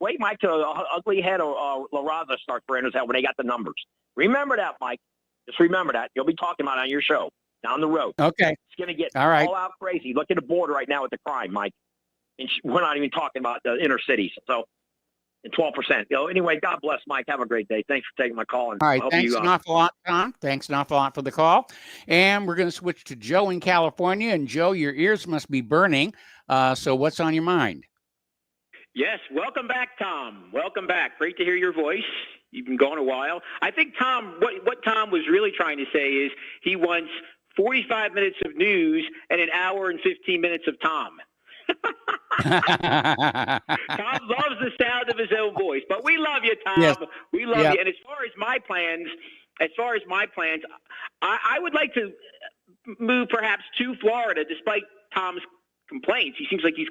wait, Mike, till ugly head or La Raza starts brand his head when they got the numbers. Remember that, Mike. Just remember that. You'll be talking about it on your show down the road. Okay. It's going to get all right. all out crazy. Look at the border right now with the crime, Mike. And we're not even talking about the inner cities. So, and 12%. Anyway, God bless, Mike. Have a great day. Thanks for taking my call. And All right. I hope Thanks an awful lot, Tom. Thanks an awful lot for the call. And we're going to switch to Joe in California. And Joe, your ears must be burning. So what's on your mind? Yes. Welcome back, Tom. Welcome back. Great to hear your voice. You've been gone a while. I think Tom, what Tom was really trying to say is he wants 45 minutes of news and an hour and 15 minutes of Tom. Tom loves the sound of his own voice, but we love you, Tom. Yes. We love you. And as far as my plans, I would like to move perhaps to Florida, despite Tom's complaints. He seems like he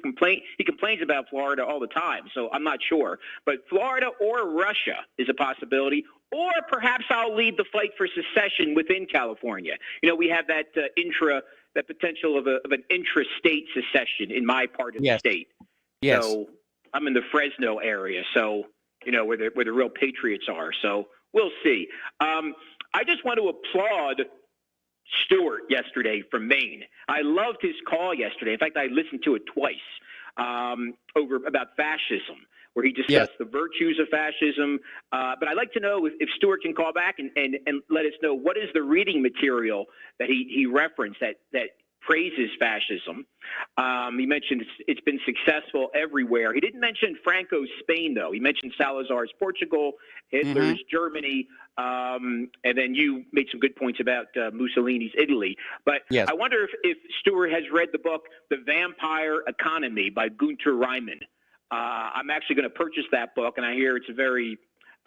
complains about Florida all the time, so I'm not sure. But Florida or Russia is a possibility, or perhaps I'll lead the fight for secession within California. We have that potential of an intra-state secession in my part of the state. Yes. So I'm in the Fresno area, so where the real patriots are. So we'll see. I just want to applaud Stewart yesterday from Maine. I loved his call yesterday. In fact, I listened to it twice over about fascism, where he discussed the virtues of fascism. But I'd like to know if Stewart can call back and let us know what is the reading material that he referenced that praises fascism. He mentioned it's been successful everywhere. He didn't mention Franco's Spain, though. He mentioned Salazar's Portugal, Hitler's Germany, and then you made some good points about Mussolini's Italy. But I wonder if Stewart has read the book The Vampire Economy by Gunter Reimann. I'm actually going to purchase that book, and I hear it's a very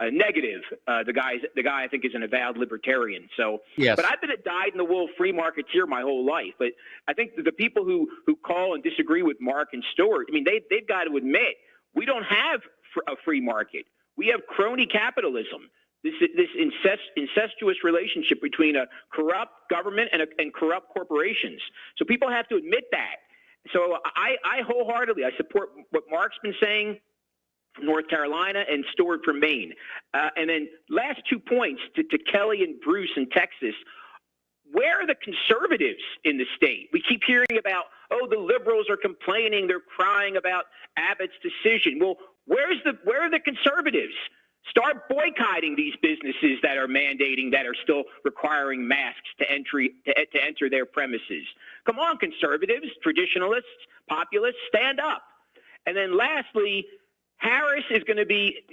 negative. The guy I think is an avowed libertarian. So, but I've been a dyed-in-the-wool free marketeer my whole life. But I think the people who call and disagree with Mark and Stewart, I mean, they've got to admit we don't have a free market. We have crony capitalism. This incestuous relationship between a corrupt government and corrupt corporations. So people have to admit that. So I wholeheartedly support what Mark's been saying from North Carolina and Stewart from Maine. And then last 2 points to Kelly and Bruce in Texas. Where are the conservatives in the state? We keep hearing about, the liberals are complaining, they're crying about Abbott's decision. Well, where are the conservatives? Start boycotting these businesses that are mandating, that are still requiring masks to enter their premises. Come on, conservatives, traditionalists, populists, stand up. And then lastly, Harris is going to be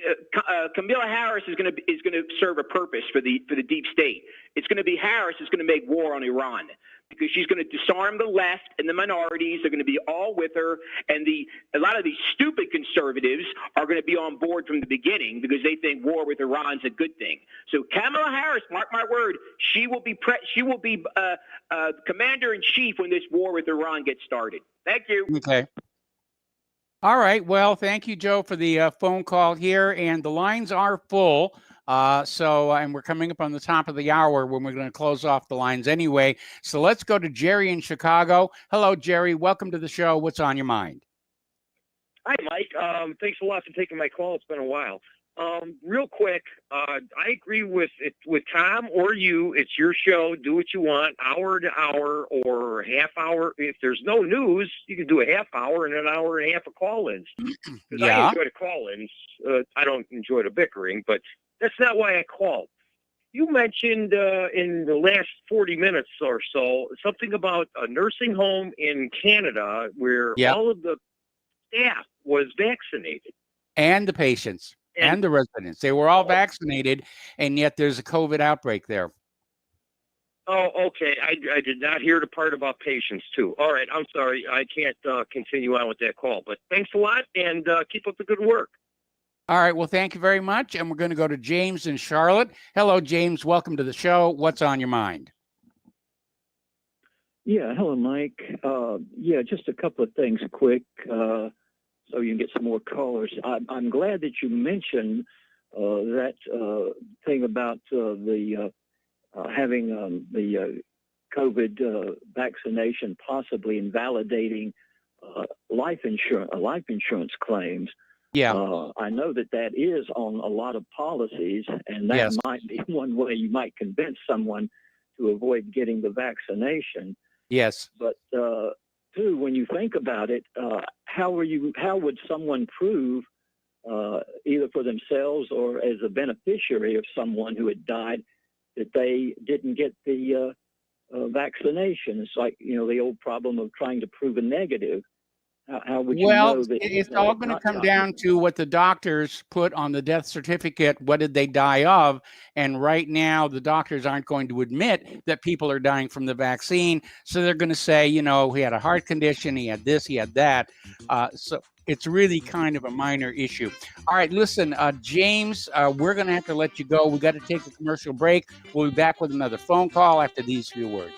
Kamala Harris is going to serve a purpose for the deep state. It's going to be Harris is going to make war on Iran, because she's going to disarm the left and the minorities. They're going to be all with her, and a lot of these stupid conservatives are going to be on board from the beginning because they think war with Iran's a good thing. So Kamala Harris, mark my word, she will be commander in chief when this war with Iran gets started. Thank you. Okay. All right. Well, thank you, Joe, for the phone call here. And the lines are full. And we're coming up on the top of the hour when we're going to close off the lines anyway. So let's go to Jerry in Chicago. Hello, Jerry. Welcome to the show. What's on your mind? Hi, Mike. Thanks a lot for taking my call. It's been a while. Real quick, I agree with Tom or you. It's your show. Do what you want, hour to hour or half hour. If there's no news, you can do a half hour and an hour and a half of call-ins. Because I enjoy the call-ins. I don't enjoy the bickering, but that's not why I called. You mentioned in the last 40 minutes or so something about a nursing home in Canada where all of the staff was vaccinated. And the patients. And the residents. They were all vaccinated, and yet there's a COVID outbreak there. Oh, okay. I did not hear the part about patients, too. All right. I'm sorry. I can't continue on with that call. But thanks a lot, and keep up the good work. All right. Well, thank you very much. And we're going to go to James in Charlotte. Hello, James. Welcome to the show. What's on your mind? Yeah. Hello, Mike. Just a couple of things quick. So you can get some more callers. I'm glad that you mentioned that thing about having the COVID vaccination possibly invalidating life insurance claims. Yeah. I know that is on a lot of policies, and that might be one way you might convince someone to avoid getting the vaccination. Yes. But too, when you think about it, how would someone prove, either for themselves or as a beneficiary of someone who had died, that they didn't get the vaccination? It's like, the old problem of trying to prove a negative. How would you know that? It's all going to come down to what the doctors put on the death certificate. What did they die of? And right now, the doctors aren't going to admit that people are dying from the vaccine. So they're going to say, he had a heart condition, he had this, he had that. So it's really kind of a minor issue. All right, listen, James, we're going to have to let you go. We got to take a commercial break. We'll be back with another phone call after these few words.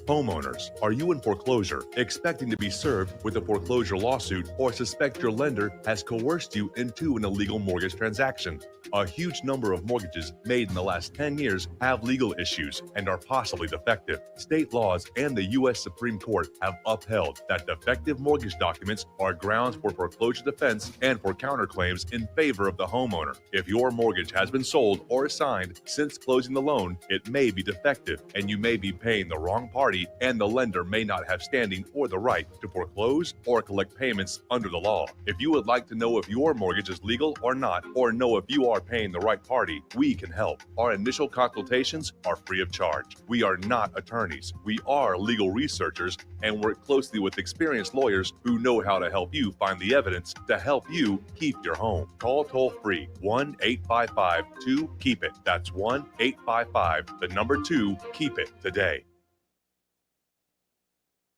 Homeowners, are you in foreclosure, expecting to be served with a foreclosure lawsuit, or suspect your lender has coerced you into an illegal mortgage transaction? A huge number of mortgages made in the last 10 years have legal issues and are possibly defective. State laws and the U.S. Supreme Court have upheld that defective mortgage documents are grounds for foreclosure defense and for counterclaims in favor of the homeowner. If your mortgage has been sold or assigned since closing the loan, it may be defective and you may be paying the wrong party, and the lender may not have standing or the right to foreclose or collect payments under the law. If you would like to know if your mortgage is legal or not, or know if you are paying the right party, we can help. Our initial consultations are free of charge. We are not attorneys. We are legal researchers and work closely with experienced lawyers who know how to help you find the evidence to help you keep your home. Call toll-free 1-855-2-KEEP-IT. That's 1-855-2-KEEP-IT today.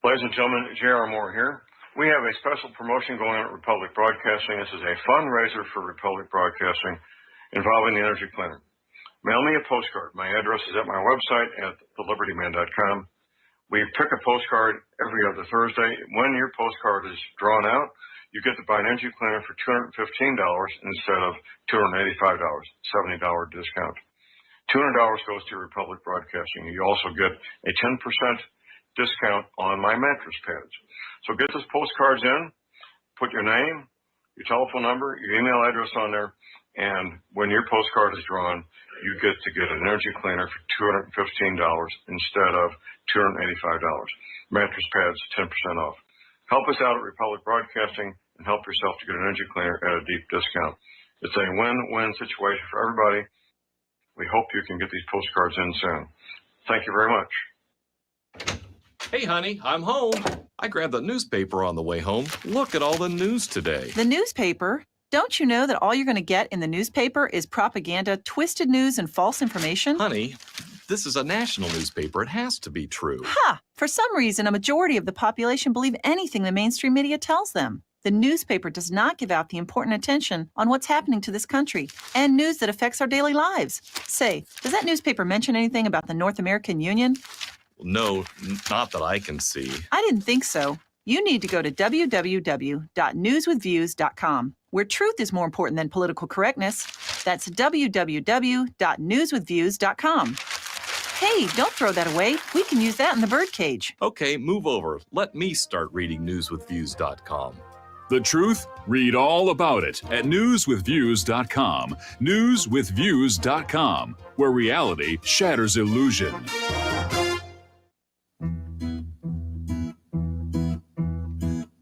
Ladies and gentlemen, J.R. Moore here. We have a special promotion going on at Republic Broadcasting. This is a fundraiser for Republic Broadcasting involving the energy cleaner. Mail me a postcard. My address is at my website at thelibertyman.com. We pick a postcard every other Thursday. When your postcard is drawn out, you get to buy an energy cleaner for $215 instead of $285, $70 discount. $200 goes to Republic Broadcasting. You also get a 10% discount on my mattress pads. So get those postcards in, put your name, your telephone number, your email address on there, and when your postcard is drawn, you get to get an energy cleaner for $215 instead of $285. Mattress pads, 10% off. Help us out at Republic Broadcasting and help yourself to get an energy cleaner at a deep discount. It's a win-win situation for everybody. We hope you can get these postcards in soon. Thank you very much. Hey, honey, I'm home. I grabbed the newspaper on the way home. Look at all the news today. The newspaper? Don't you know that all you're going to get in the newspaper is propaganda, twisted news, and false information? Honey, this is a national newspaper. It has to be true. Ha! For some reason, a majority of the population believe anything the mainstream media tells them. The newspaper does not give out the important attention on what's happening to this country and news that affects our daily lives. Say, does that newspaper mention anything about the North American Union? No, not that I can see. I didn't think so. You need to go to www.newswithviews.com, where truth is more important than political correctness. That's www.newswithviews.com. Hey, don't throw that away. We can use that in the birdcage. Okay, move over. Let me start reading newswithviews.com. The truth? Read all about it at newswithviews.com. Newswithviews.com, where reality shatters illusion.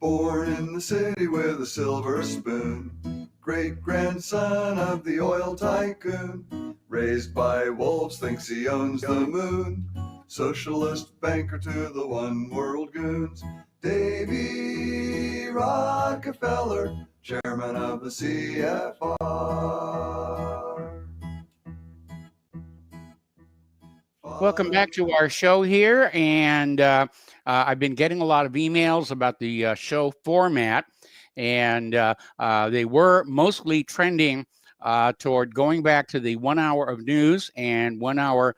Born in the city with a silver spoon, great-grandson of the oil tycoon, raised by wolves, thinks he owns the moon, socialist banker to the one-world goons, Davy Rockefeller, chairman of the CFR. Welcome back to our show here, and I've been getting a lot of emails about the show format, and they were mostly trending toward going back to the 1 hour of news and 1 hour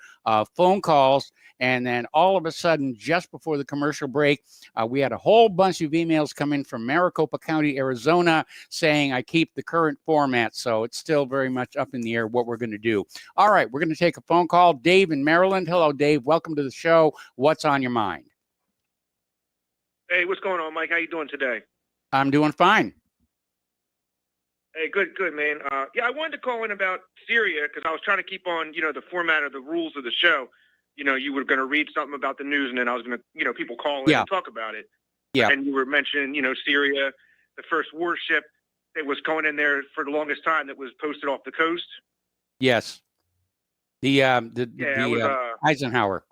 phone calls. And then all of a sudden, just before the commercial break, we had a whole bunch of emails come in from Maricopa County, Arizona, saying I keep the current format. So it's still very much up in the air what we're going to do. All right, we're going to take a phone call. Dave in Maryland. Hello, Dave. Welcome to the show. What's on your mind? Hey, what's going on, Mike? How you doing today? I'm doing fine. Hey, good, man. Yeah, I wanted to call in about Syria because I was trying to keep on, the format of the rules of the show. You were going to read something about the news, and then I was going to, people call in and talk about it. Yeah. And you were mentioning, Syria, the first warship that was going in there for the longest time that was posted off the coast. Yes. The Eisenhower.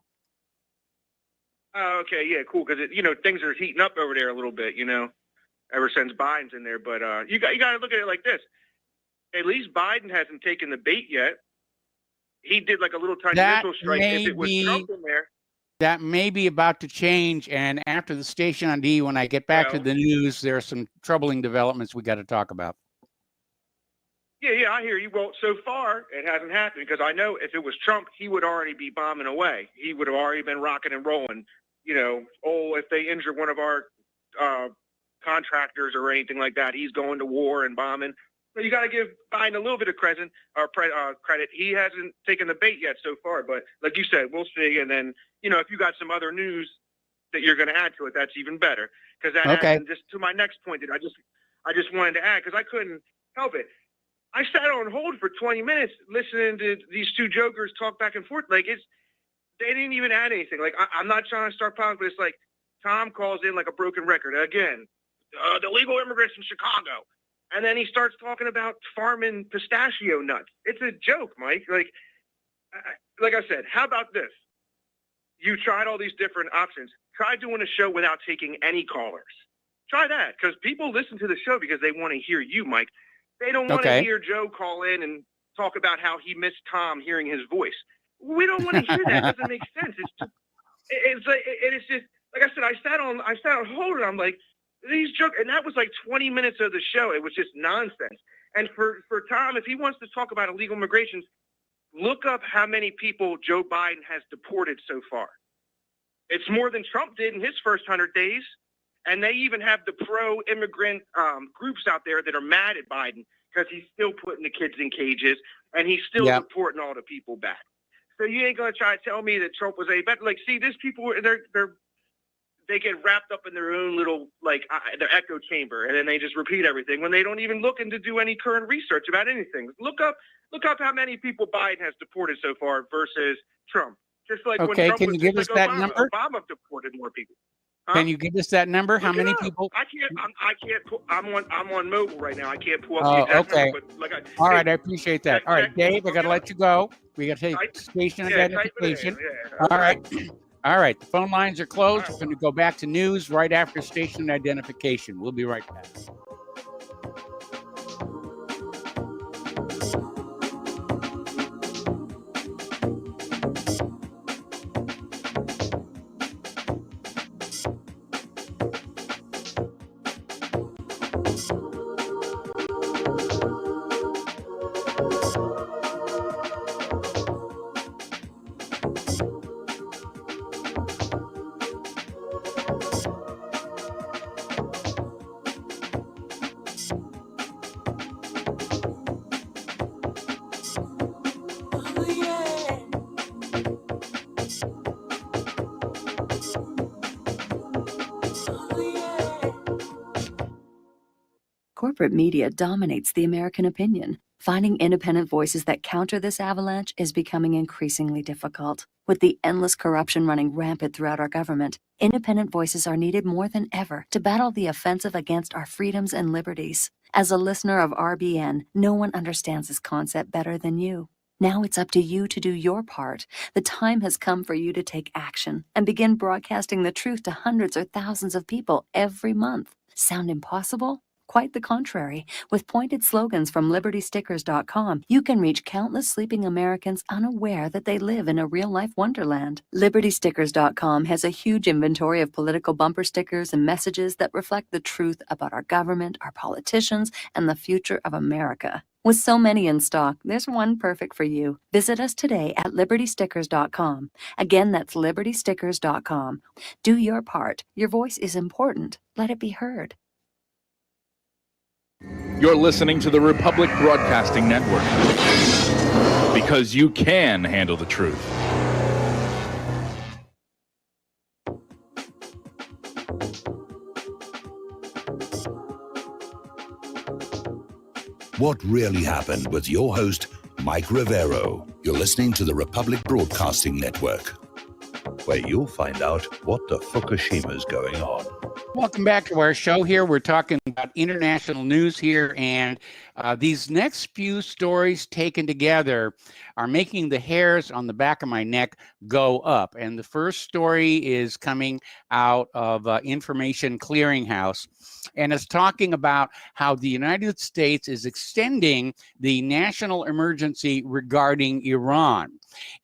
Oh, okay, yeah, cool. Because things are heating up over there a little bit, ever since Biden's in there. But you got to look at it like this: at least Biden hasn't taken the bait yet. He did like a little tiny missile strike. If it was Trump in there, that may be about to change. And after the station on D, when I get back to the news, there are some troubling developments we got to talk about. Yeah, I hear you. Well, so far it hasn't happened because I know if it was Trump, he would already be bombing away. He would have already been rocking and rolling. If they injure one of our contractors or anything like that, he's going to war and bombing. So you got to give Biden a little bit of credit. He hasn't taken the bait yet so far, but like you said, we'll see. And then, if you got some other news that you're going to add to it, that's even better. Because that adds just to my next point that I just wanted to add because I couldn't help it. I sat on hold for 20 minutes listening to these two jokers talk back and forth. Like they didn't even add anything. Like I'm not trying to start politics, but it's like Tom calls in like a broken record again. The illegal immigrants in Chicago. And then he starts talking about farming pistachio nuts. It's a joke, Mike. Like I said, how about this? You tried all these different options. Try doing a show without taking any callers. Try that, because people listen to the show because they want to hear you, Mike. They don't want to hear Joe call in and talk about how he missed Tom hearing his voice. We don't want to hear that. It doesn't make sense. It's just like I said. I sat on hold, and I'm like, these jokes, and that was like 20 minutes of the show. It was just nonsense. And for Tom, if he wants to talk about illegal immigrations, look up how many people Joe Biden has deported so far. It's more than Trump did in his first 100 days. And they even have the pro-immigrant groups out there that are mad at Biden because he's still putting the kids in cages and he's still deporting all the people back. So you ain't gonna try to tell me that Trump was better. Like, see, these people, they get wrapped up in their own little their echo chamber, and then they just repeat everything when they don't even look into do any current research about anything. Look up how many people Biden has deported so far versus Trump. Just like when Trump can you give us that number? Obama deported more people. Huh? Can you give us that number? How many people? I can't. I'm on mobile right now. I can't pull up the exact number. But all right, I appreciate that. All right, Dave, I got to let you go. We got to take station identification. All right. All right. The phone lines are closed. We're going to go back to news right after station identification. We'll be right back. Corporate media dominates the American opinion. Finding independent voices that counter this avalanche is becoming increasingly difficult. With the endless corruption running rampant throughout our government, independent voices are needed more than ever to battle the offensive against our freedoms and liberties. As a listener of RBN, no one understands this concept better than you. Now it's up to you to do your part. The time has come for you to take action and begin broadcasting the truth to hundreds or thousands of people every month. Sound impossible? Quite the contrary. With pointed slogans from LibertyStickers.com, you can reach countless sleeping Americans unaware that they live in a real-life wonderland. LibertyStickers.com has a huge inventory of political bumper stickers and messages that reflect the truth about our government, our politicians, and the future of America. With so many in stock, there's one perfect for you. Visit us today at libertystickers.com. Again, that's libertystickers.com. Do your part. Your voice is important. Let it be heard. You're listening to the Republic Broadcasting Network, because you can handle the truth. What Really Happened with your host, Mike Rivero. You're listening to the Republic Broadcasting Network, where you'll find out what the Fukushima's going on. Welcome back to our show here. We're talking about international news here, and these next few stories taken together are making the hairs on the back of my neck go up. And the first story is coming out of Information Clearinghouse, and it's talking about how the United States is extending the national emergency regarding Iran.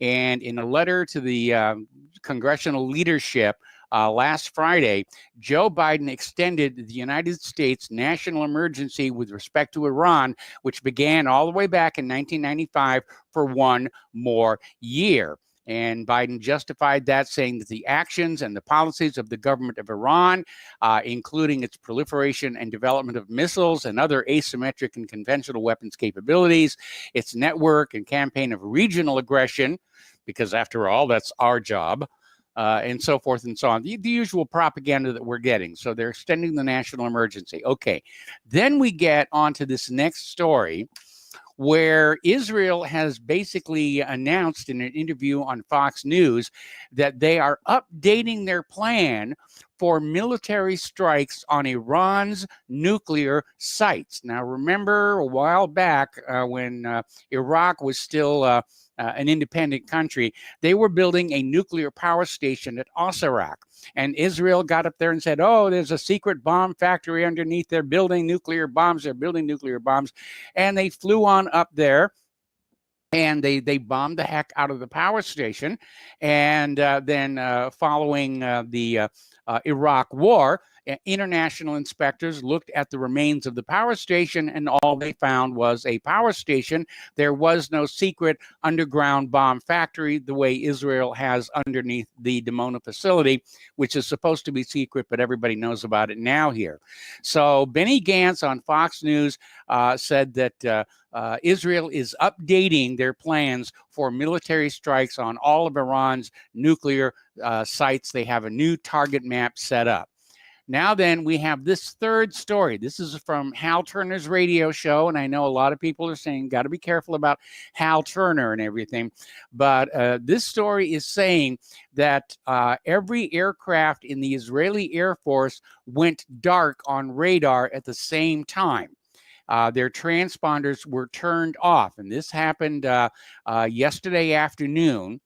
And in a letter to the congressional leadership, last Friday, Joe Biden extended the United States national emergency with respect to Iran, which began all the way back in 1995, for one more year. And Biden justified that, saying that the actions and the policies of the government of Iran, including its proliferation and development of missiles and other asymmetric and conventional weapons capabilities, its network and campaign of regional aggression, because after all, that's our job, and so forth and so on. The usual propaganda that we're getting. So they're extending the national emergency. Okay. Then we get onto this next story, where Israel has basically announced in an interview on Fox News that they are updating their plan for military strikes on Iran's nuclear sites. Now, remember a while back when Iraq was still an independent country, they were building a nuclear power station at Osirak. And Israel got up there and said, oh, there's a secret bomb factory underneath. They're building nuclear bombs. They're building nuclear bombs. And they flew on up there, and they bombed the heck out of the power station. And then following the Iraq war, international inspectors looked at the remains of the power station, and all they found was a power station. There was no secret underground bomb factory the way Israel has underneath the Dimona facility, which is supposed to be secret, but everybody knows about it now here. So Benny Gantz on Fox News said that Israel is updating their plans for military strikes on all of Iran's nuclear sites. They have a new target map set up. Now then, we have this third story. This is from Hal Turner's radio show, and I know a lot of people are saying, got to be careful about Hal Turner and everything. But this story is saying that every aircraft in the Israeli Air Force went dark on radar at the same time. Their transponders were turned off, and this happened yesterday afternoon.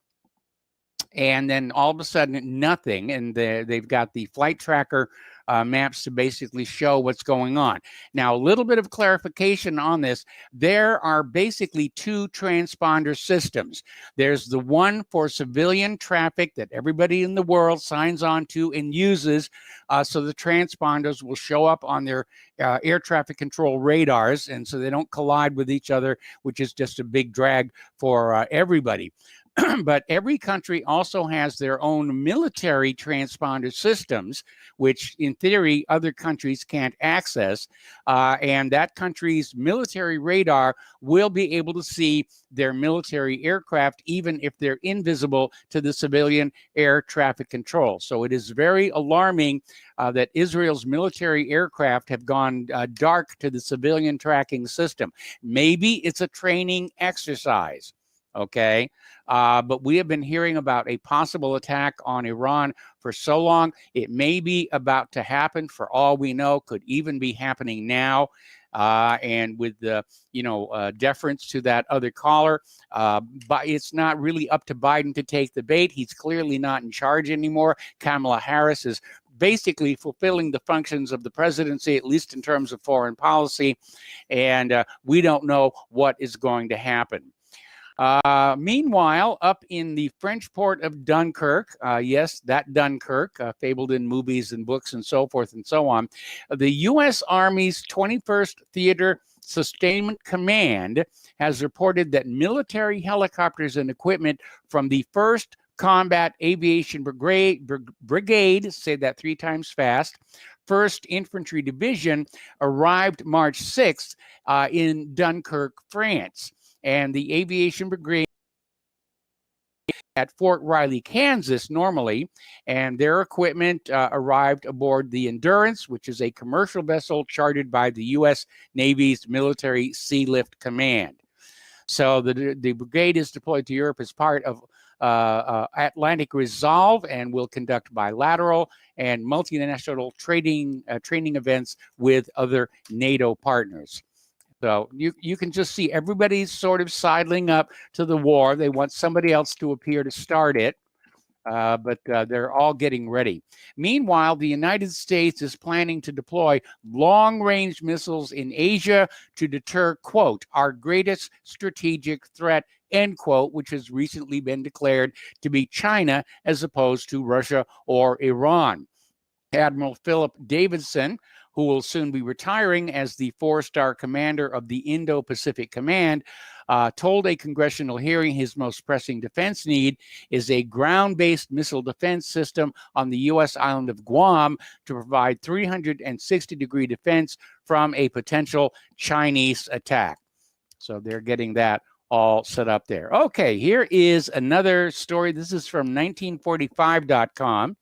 And then all of a sudden, nothing. And they've got the flight tracker maps to basically show what's going on. Now, a little bit of clarification on this. There are basically two transponder systems. There's the one for civilian traffic that everybody in the world signs on to and uses, so the transponders will show up on their air traffic control radars, and so they don't collide with each other, which is just a big drag for everybody. But every country also has their own military transponder systems, which in theory other countries can't access. And that country's military radar will be able to see their military aircraft, even if they're invisible to the civilian air traffic control. So it is very alarming that Israel's military aircraft have gone dark to the civilian tracking system. Maybe it's a training exercise. Okay. But we have been hearing about a possible attack on Iran for so long. It may be about to happen. For all we know, could even be happening now. And with the, deference to that other caller, but it's not really up to Biden to take the bait. He's clearly not in charge anymore. Kamala Harris is basically fulfilling the functions of the presidency, at least in terms of foreign policy. And we don't know what is going to happen. Meanwhile, up in the French port of Dunkirk, yes, that Dunkirk, fabled in movies and books and so forth and so on, the U.S. Army's 21st Theater Sustainment Command has reported that military helicopters and equipment from the 1st Combat Aviation Brigade, say that 3 times fast, 1st Infantry Division arrived March 6th in Dunkirk, France. And the Aviation Brigade at Fort Riley, Kansas, normally, and their equipment arrived aboard the Endurance, which is a commercial vessel chartered by the U.S. Navy's Military Sea Lift Command. So the brigade is deployed to Europe as part of Atlantic Resolve and will conduct bilateral and multinational training events with other NATO partners. So you can just see everybody's sort of sidling up to the war. They want somebody else to appear to start it, but they're all getting ready. Meanwhile, the United States is planning to deploy long-range missiles in Asia to deter, quote, our greatest strategic threat, end quote, which has recently been declared to be China as opposed to Russia or Iran. Admiral Philip Davidson, who will soon be retiring as the 4-star commander of the Indo-Pacific Command, told a congressional hearing his most pressing defense need is a ground-based missile defense system on the U.S. island of Guam to provide 360-degree defense from a potential Chinese attack. So they're getting that all set up there. Okay, here is another story. This is from 1945.com.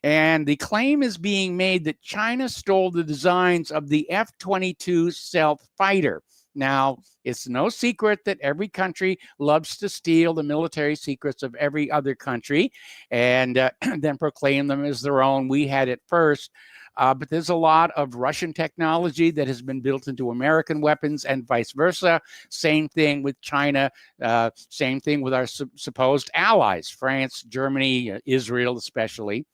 And the claim is being made that China stole the designs of the F-22 stealth fighter. Now, it's no secret that every country loves to steal the military secrets of every other country and then proclaim them as their own. We had it first. But there's a lot of Russian technology that has been built into American weapons and vice versa. Same thing with China. Same thing with our supposed allies, France, Germany, Israel especially.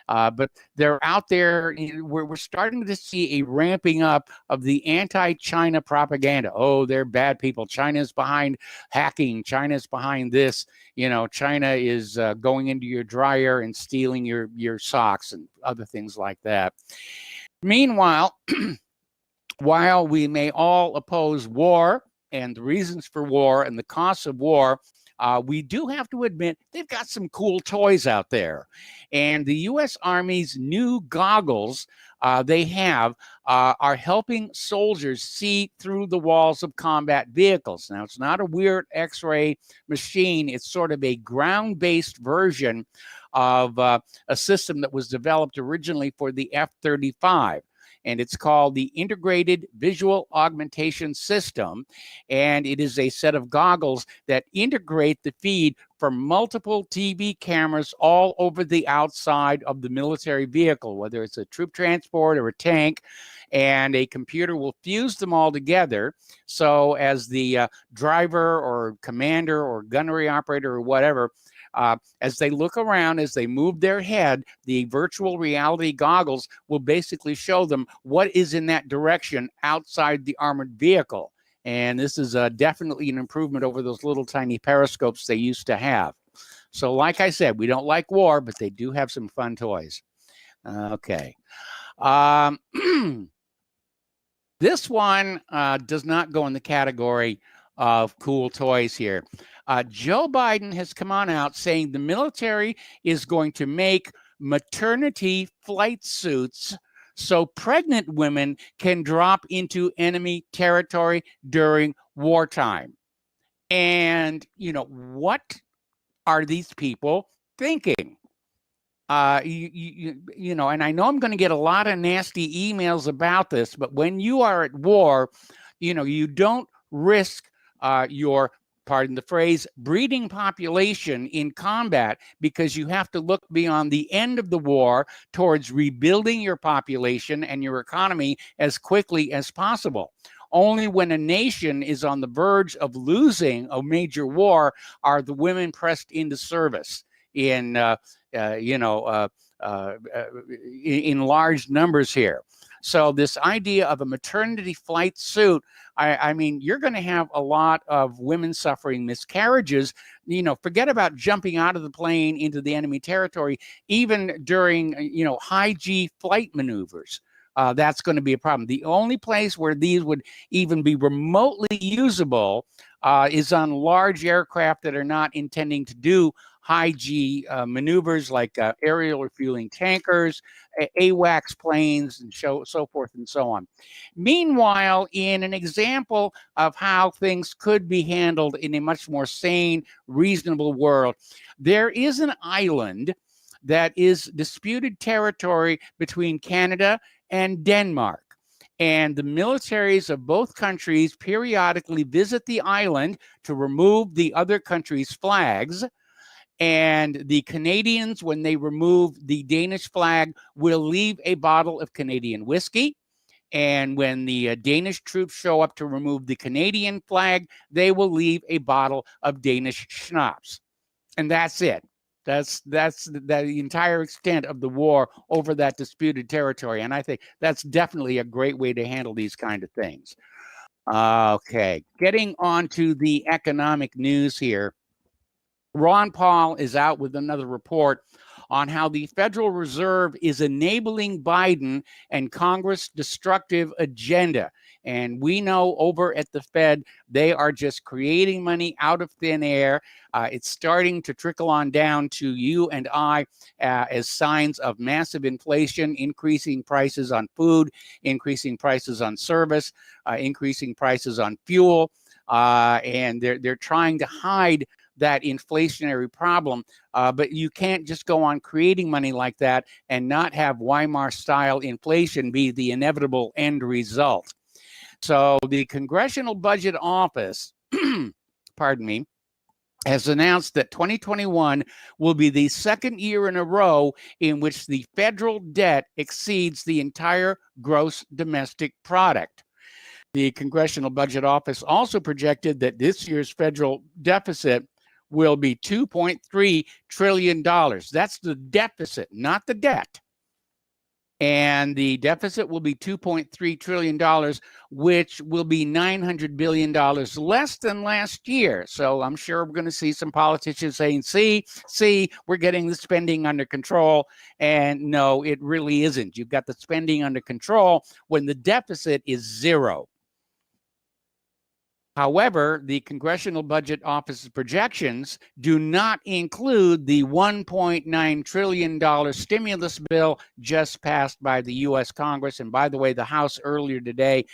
But they're out there. We're starting to see a ramping up of the anti-China propaganda. Oh, they're bad people. China's behind hacking. China's behind this. You know, China is going into your dryer and stealing your socks and other things like that. Meanwhile, while we may all oppose war and the reasons for war and the costs of war, we do have to admit they've got some cool toys out there. And the U.S. Army's new goggles they have are helping soldiers see through the walls of combat vehicles. Now, it's not a weird X-ray machine. It's sort of a ground-based version of a system that was developed originally for the F-35. And it's called the Integrated Visual Augmentation System. And it is a set of goggles that integrate the feed from multiple TV cameras all over the outside of the military vehicle, whether it's a troop transport or a tank, and a computer will fuse them all together. So as the driver or commander or gunnery operator or whatever, as they look around, as they move their head, the virtual reality goggles will basically show them what is in that direction outside the armored vehicle. And this is definitely an improvement over those little tiny periscopes they used to have. So like I said, we don't like war, but they do have some fun toys. Okay. This one does not go in the category of cool toys here. Joe Biden has come on out saying the military is going to make maternity flight suits so pregnant women can drop into enemy territory during wartime. And, you know, what are these people thinking? You know, and I know I'm going to get a lot of nasty emails about this, but when you are at war, you know, you don't risk your, pardon the phrase, breeding population in combat, because you have to look beyond the end of the war towards rebuilding your population and your economy as quickly as possible. Only when a nation is on the verge of losing a major war are the women pressed into service in, in large numbers here. So this idea of a maternity flight suit, I mean, you're going to have a lot of women suffering miscarriages. You know, forget about jumping out of the plane into the enemy territory, even during, you know, high G flight maneuvers. that's going to be a problem. The only place where these would even be remotely usable is on large aircraft that are not intending to do high G maneuvers like aerial refueling tankers, AWACS planes, and so forth and so on. Meanwhile, in an example of how things could be handled in a much more sane, reasonable world, there is an island that is disputed territory between Canada and Denmark. And the militaries of both countries periodically visit the island to remove the other country's flags. And the Canadians, when they remove the Danish flag, will leave a bottle of Canadian whiskey. And when the Danish troops show up to remove the Canadian flag, they will leave a bottle of Danish schnapps. And that's it. That's the entire extent of the war over that disputed territory. And I think that's definitely a great way to handle these kind of things. Okay, getting on to the economic news here. Ron Paul is out with another report on how the Federal Reserve is enabling Biden and Congress' destructive agenda. And we know over at the Fed, they are just creating money out of thin air. It's starting to trickle on down to you and I as signs of massive inflation, increasing prices on food, increasing prices on service, increasing prices on fuel. And they're trying to hide that inflationary problem, but you can't just go on creating money like that and not have Weimar-style inflation be the inevitable end result. So the Congressional Budget Office, pardon me, has announced that 2021 will be the second year in a row in which the federal debt exceeds the entire gross domestic product. The Congressional Budget Office also projected that this year's federal deficit will be $2.3 trillion. That's the deficit, not the debt. And the deficit will be $2.3 trillion, which will be $900 billion less than last year. So I'm sure we're going to see some politicians saying, see, we're getting the spending under control. And no, it really isn't. You've got the spending under control when the deficit is zero. However, the Congressional Budget Office's projections do not include the $1.9 trillion stimulus bill just passed by the U.S. Congress. And by the way, the House earlier today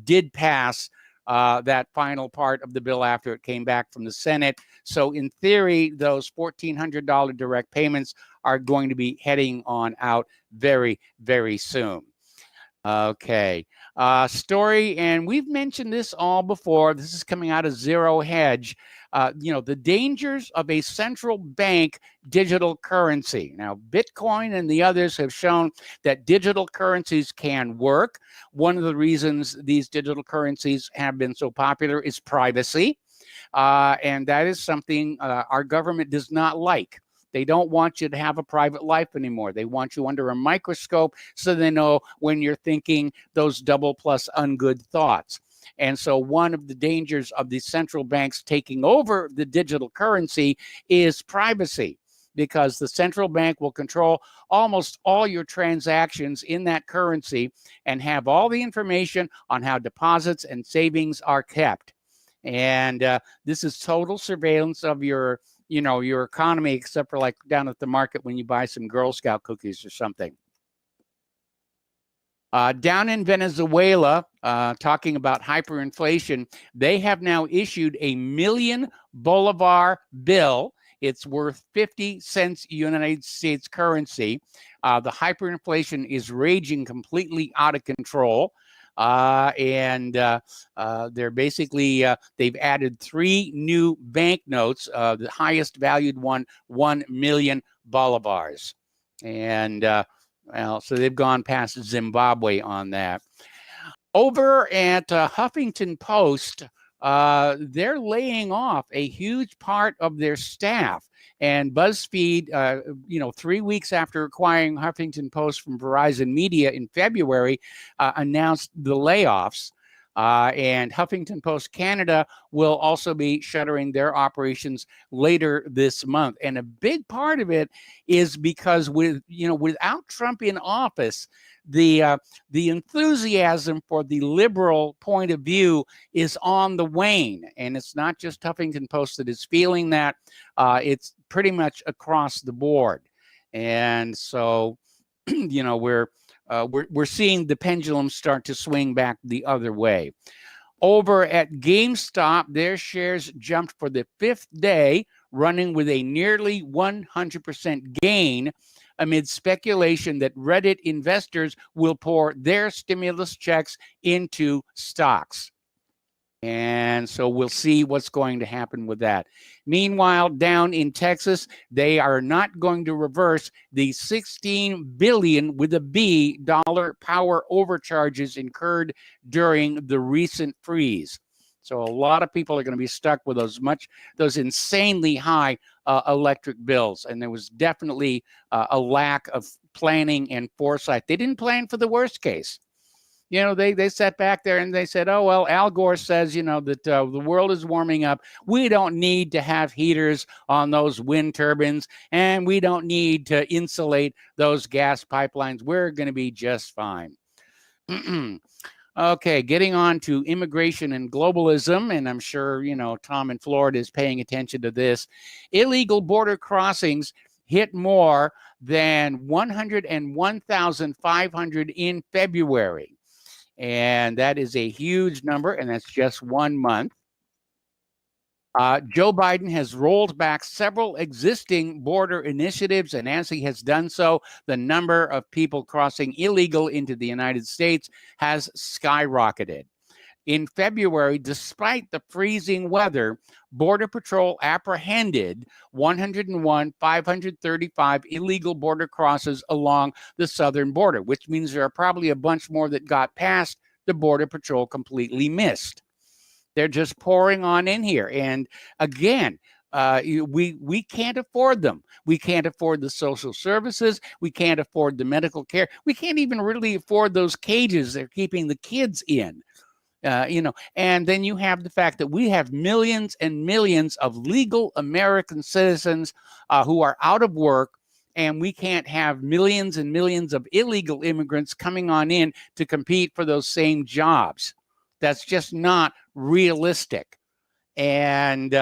did pass that final part of the bill after it came back from the Senate. So in theory, those $1,400 direct payments are going to be heading on out very, very soon. Okay. Story, and we've mentioned this all before. This is coming out of Zero Hedge. The dangers of a central bank digital currency. Now, Bitcoin and the others have shown that digital currencies can work. One of the reasons these digital currencies have been so popular is privacy. And that is something our government does not like. They don't want you to have a private life anymore. They want you under a microscope so they know when you're thinking those double plus ungood thoughts. And so one of the dangers of the central banks taking over the digital currency is privacy, because the central bank will control almost all your transactions in that currency and have all the information on how deposits and savings are kept. And this is total surveillance of your economy, except for like down at the market when you buy some Girl Scout cookies or something. Down in Venezuela, talking about hyperinflation, they have now issued a 1 million bolivar bill. It's worth 50 cents United States currency. The hyperinflation is raging completely out of control. They're basically, they've added 3 new banknotes, the highest valued one, 1 million bolivars. And so they've gone past Zimbabwe on that. Over at Huffington Post, they're laying off a huge part of their staff. And BuzzFeed, 3 weeks after acquiring Huffington Post from Verizon Media in February, announced the layoffs. And Huffington Post Canada will also be shuttering their operations later this month. And a big part of it is because without Trump in office, the enthusiasm for the liberal point of view is on the wane. And it's not just Huffington Post that is feeling that. It's pretty much across the board. And so, we're seeing the pendulum start to swing back the other way. Over at GameStop, their shares jumped for the 5th day, running with a nearly 100% gain amid speculation that Reddit investors will pour their stimulus checks into stocks. And so we'll see what's going to happen with that. Meanwhile, down in Texas, they are not going to reverse the $16 billion with a B dollar power overcharges incurred during the recent freeze. So a lot of people are going to be stuck with those insanely high electric bills. And there was definitely a lack of planning and foresight. They didn't plan for the worst case. They sat back there and they said, oh, well, Al Gore says, that the world is warming up. We don't need to have heaters on those wind turbines, and we don't need to insulate those gas pipelines. We're going to be just fine. Okay, getting on to immigration and globalism, and I'm sure, Tom in Florida is paying attention to this. Illegal border crossings hit more than 101,500 in February. And that is a huge number, and that's just 1 month. Joe Biden has rolled back several existing border initiatives, and as he has done so, the number of people crossing illegal into the United States has skyrocketed. In February, despite the freezing weather, Border Patrol apprehended 101,535 illegal border crosses along the southern border, which means there are probably a bunch more that got past the Border Patrol completely missed. They're just pouring on in here. And again, we can't afford them. We can't afford the social services. We can't afford the medical care. We can't even really afford those cages they're keeping the kids in. And then you have the fact that we have millions and millions of legal American citizens who are out of work, and we can't have millions and millions of illegal immigrants coming on in to compete for those same jobs. That's just not realistic. And,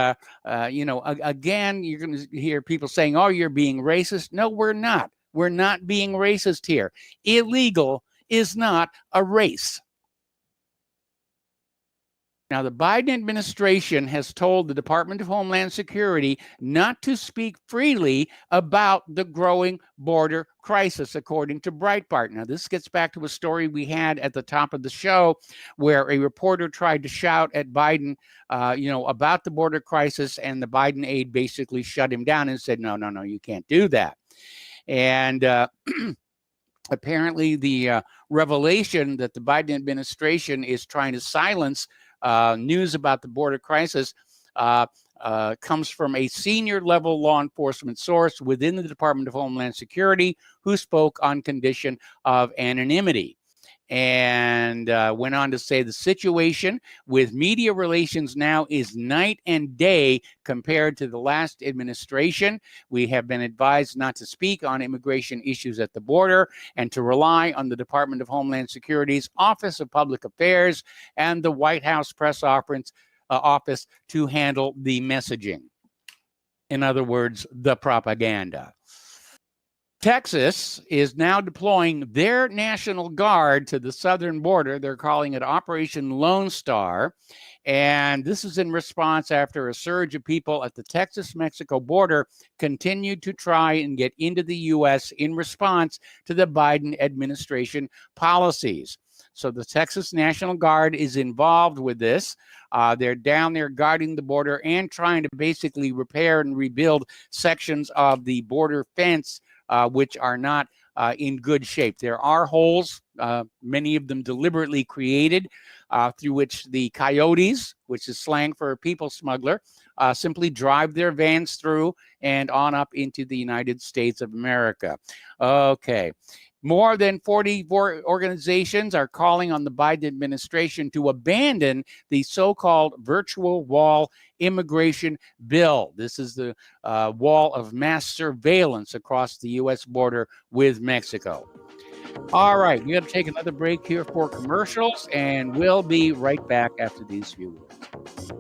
again, you're going to hear people saying, oh, you're being racist. No, we're not. We're not being racist here. Illegal is not a race. Now, the Biden administration has told the Department of Homeland Security not to speak freely about the growing border crisis, according to Breitbart. Now, this gets back to a story we had at the top of the show where a reporter tried to shout at Biden, about the border crisis, and the Biden aide basically shut him down and said, no, you can't do that. And apparently the revelation that the Biden administration is trying to silence news about the border crisis comes from a senior level law enforcement source within the Department of Homeland Security who spoke on condition of anonymity. And went on to say the situation with media relations now is night and day compared to the last administration. We have been advised not to speak on immigration issues at the border and to rely on the Department of Homeland Security's Office of Public Affairs and the White House press office to handle the messaging. In other words, the propaganda. Texas is now deploying their National Guard to the southern border. They're calling it Operation Lone Star. And this is in response after a surge of people at the Texas-Mexico border continued to try and get into the U.S. in response to the Biden administration policies. So the Texas National Guard is involved with this. They're down there guarding the border and trying to basically repair and rebuild sections of the border fence which are not in good shape. There are holes, many of them deliberately created, through which the coyotes, which is slang for a people smuggler, simply drive their vans through and on up into the United States of America. Okay. More than 44 organizations are calling on the Biden administration to abandon the so-called virtual wall immigration bill. This is the wall of mass surveillance across the U.S. border with Mexico. All right, we got to take another break here for commercials, and we'll be right back after these few words.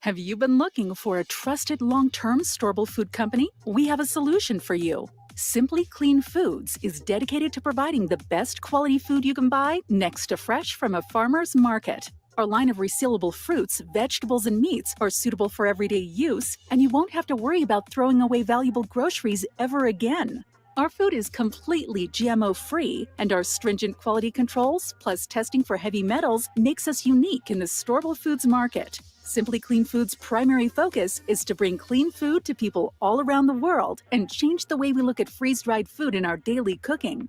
Have you been looking for a trusted long-term storable food company? We have a solution for you. Simply Clean Foods is dedicated to providing the best quality food you can buy next to fresh from a farmer's market. Our line of resealable fruits, vegetables, and meats are suitable for everyday use, and you won't have to worry about throwing away valuable groceries ever again. Our food is completely GMO-free, and our stringent quality controls, plus testing for heavy metals, makes us unique in the storable foods market. Simply Clean Foods' primary focus is to bring clean food to people all around the world and change the way we look at freeze-dried food in our daily cooking.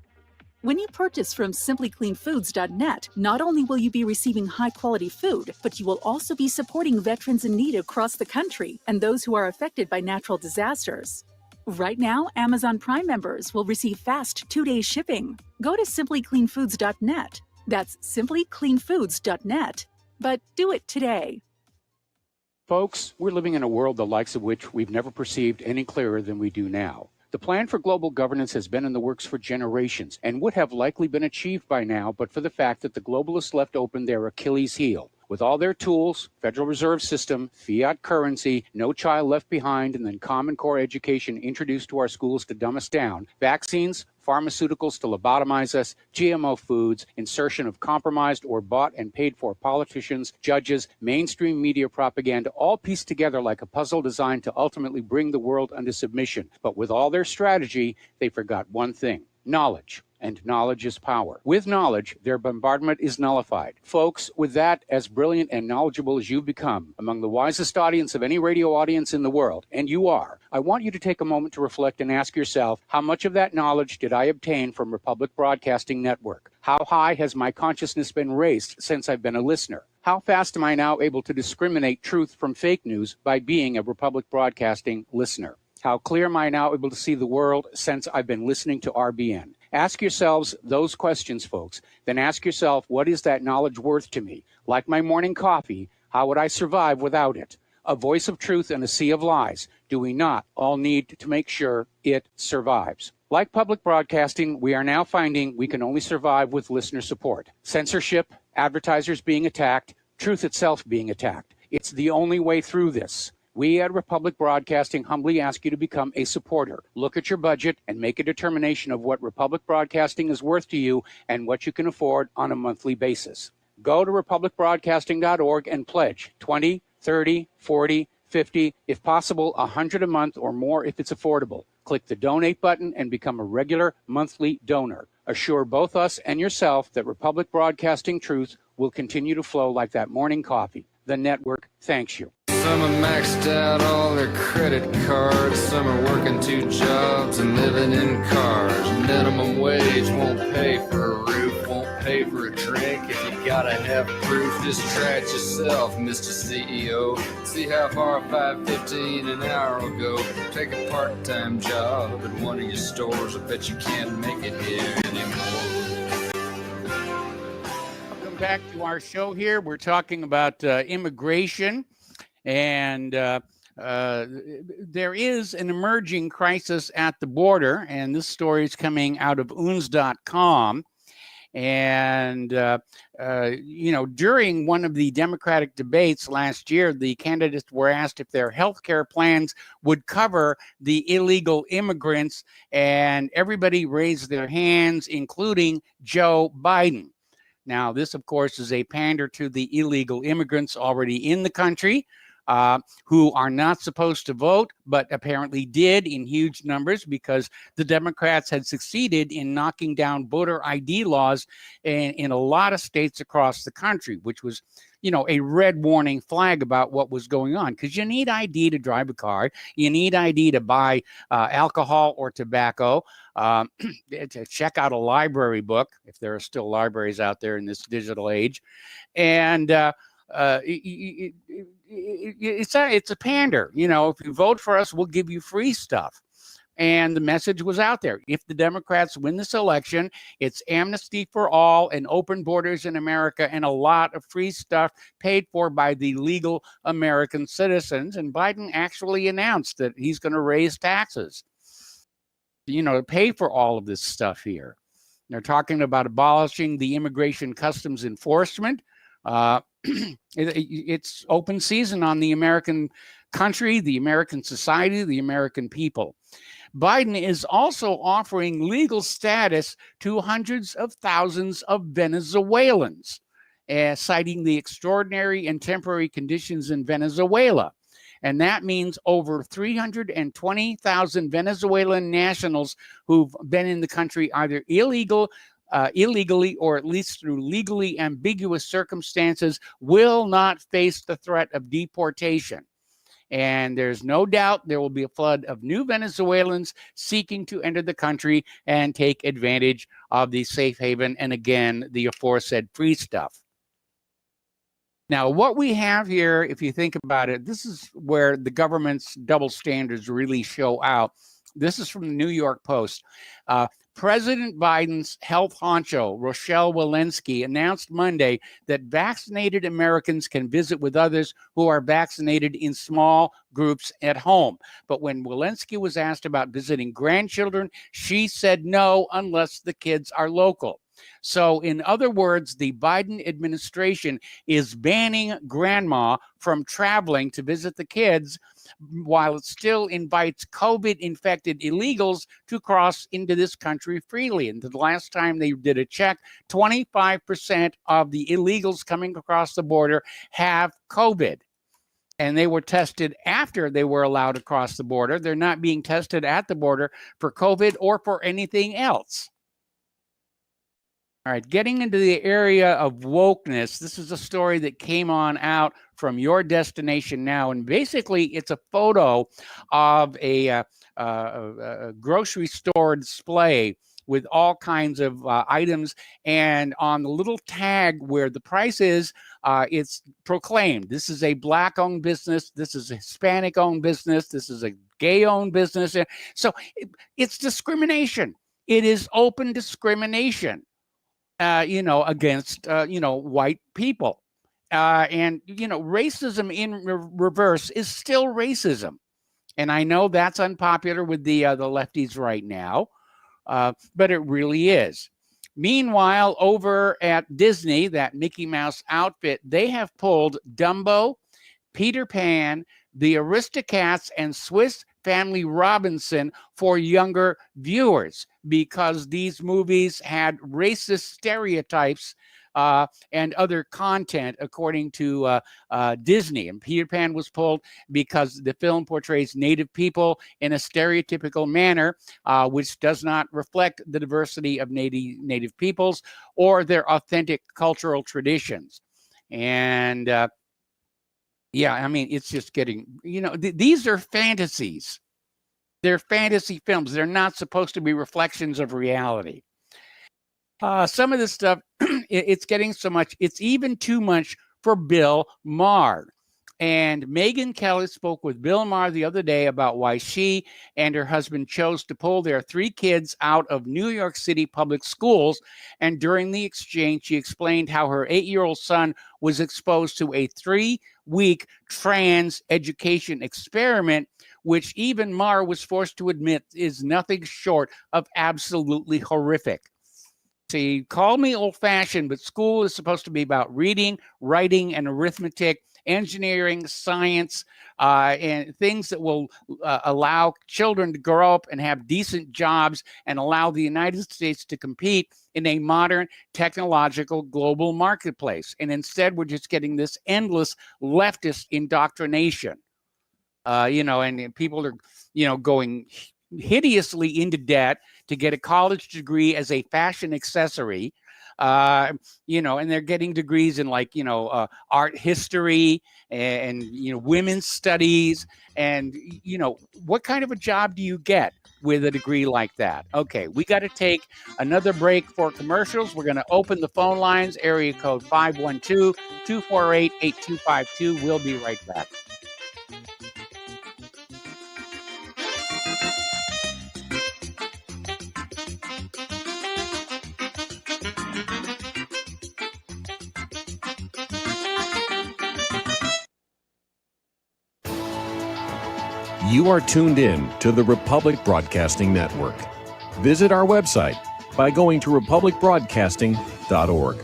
When you purchase from simplycleanfoods.net, not only will you be receiving high-quality food, but you will also be supporting veterans in need across the country and those who are affected by natural disasters. Right now, Amazon Prime members will receive fast 2-day shipping. Go to simplycleanfoods.net. That's simplycleanfoods.net. But do it today. Folks, we're living in a world the likes of which we've never perceived any clearer than we do now. The plan for global governance has been in the works for generations and would have likely been achieved by now, but for the fact that the globalists left open their Achilles heel. With all their tools, Federal Reserve System, fiat currency, no child left behind, and then Common Core education introduced to our schools to dumb us down, vaccines, pharmaceuticals to lobotomize us, GMO foods, insertion of compromised or bought and paid for politicians, judges, mainstream media propaganda, all pieced together like a puzzle designed to ultimately bring the world under submission. But with all their strategy, they forgot one thing: knowledge. And knowledge is power. With knowledge, their bombardment is nullified. Folks, with that, as brilliant and knowledgeable as you've become, among the wisest audience of any radio audience in the world, and you are, I want you to take a moment to reflect and ask yourself, how much of that knowledge did I obtain from Republic Broadcasting Network? How high has my consciousness been raised since I've been a listener? How fast am I now able to discriminate truth from fake news by being a Republic Broadcasting listener? How clear am I now able to see the world since I've been listening to RBN? Ask yourselves those questions, folks. Then ask yourself, what is that knowledge worth to me? Like my morning coffee, how would I survive without it? A voice of truth in a sea of lies. Do we not all need to make sure it survives? Like public broadcasting, we are now finding we can only survive with listener support. Censorship, advertisers being attacked, truth itself being attacked. It's the only way through this. We at Republic Broadcasting humbly ask you to become a supporter. Look at your budget and make a determination of what Republic Broadcasting is worth to you and what you can afford on a monthly basis. Go to republicbroadcasting.org and pledge $20, $30, $40, $50, if possible, $100 a month or more if it's affordable. Click the donate button and become a regular monthly donor. Assure both us and yourself that Republic Broadcasting truth will continue to flow like that morning coffee. The network thanks you. Some are maxed out all their credit cards. Some are working 2 jobs and living in cars. Minimum wage won't pay for a roof, won't pay for a drink. If you gotta have proof, just try it yourself, Mr. CEO. See how far $5.15 an hour will go. Take a part-time job at one of your stores. I bet you can't make it here anymore. Welcome back to our show here. We're talking about immigration. And there is an emerging crisis at the border, and this story is coming out of UNS.com. And, during one of the Democratic debates last year, the candidates were asked if their health care plans would cover the illegal immigrants, and everybody raised their hands, including Joe Biden. Now, this, of course, is a pander to the illegal immigrants already in the country. who are not supposed to vote, but apparently did in huge numbers because the Democrats had succeeded in knocking down voter ID laws in a lot of states across the country, which was, a red warning flag about what was going on, because you need ID to drive a car. You need ID to buy alcohol or tobacco, to check out a library book, if there are still libraries out there in this digital age. And it's a pander. If you vote for us, we'll give you free stuff. And the message was out there. If the Democrats win this election, it's amnesty for all and open borders in America and a lot of free stuff paid for by the legal American citizens. And Biden actually announced that he's going to raise taxes, to pay for all of this stuff here. They're talking about abolishing the immigration customs enforcement. It's open season on the American country, the American society, the American people. Biden is also offering legal status to hundreds of thousands of Venezuelans, citing the extraordinary and temporary conditions in Venezuela. And that means over 320,000 Venezuelan nationals who've been in the country either illegally or at least through legally ambiguous circumstances will not face the threat of deportation. And there's no doubt there will be a flood of new Venezuelans seeking to enter the country and take advantage of the safe haven and, again, the aforesaid free stuff. Now, what we have here, if you think about it, this is where the government's double standards really show out. This is from the New York Post. President Biden's health honcho, Rochelle Walensky, announced Monday that vaccinated Americans can visit with others who are vaccinated in small groups at home. But when Walensky was asked about visiting grandchildren, she said no, unless the kids are local. So, in other words, the Biden administration is banning grandma from traveling to visit the kids, while it still invites COVID-infected illegals to cross into this country freely. And the last time they did a check, 25% of the illegals coming across the border have COVID. And they were tested after they were allowed to cross the border. They're not being tested at the border for COVID or for anything else. All right, getting into the area of wokeness, this is a story that came on out from Your Destination Now, and basically it's a photo of a grocery store display with all kinds of items, and on the little tag where the price is, it's proclaimed, this is a Black-owned business, this is a Hispanic-owned business, this is a gay-owned business. So it's discrimination. It is open discrimination. Against, white people. And racism in reverse is still racism. And I know that's unpopular with the lefties right now, but it really is. Meanwhile, over at Disney, that Mickey Mouse outfit, they have pulled Dumbo, Peter Pan, the Aristocats, and Swiss Family Robinson for younger viewers, because these movies had racist stereotypes and other content, according to Disney. And Peter Pan was pulled because the film portrays Native people in a stereotypical manner, which does not reflect the diversity of Native peoples or their authentic cultural traditions. And it's just getting, these are fantasies. They're fantasy films. They're not supposed to be reflections of reality. Some of this stuff, it's getting so much, it's even too much for Bill Maher. And Megyn Kelly spoke with Bill Maher the other day about why she and her husband chose to pull their 3 kids out of New York City public schools. And during the exchange, she explained how her 8-year-old son was exposed to a 3-week trans education experiment, which even Maher was forced to admit is nothing short of absolutely horrific. See, call me old-fashioned, but school is supposed to be about reading, writing, and arithmetic, engineering, science, and things that will allow children to grow up and have decent jobs and allow the United States to compete in a modern technological global marketplace. And instead, we're just getting this endless leftist indoctrination. And people are, going hideously into debt to get a college degree as a fashion accessory. And they're getting degrees in art history and women's studies. And, what kind of a job do you get with a degree like that? Okay, we got to take another break for commercials. We're going to open the phone lines, area code 512-248-8252. We'll be right back. You are tuned in to the Republic Broadcasting Network. Visit our website by going to republicbroadcasting.org.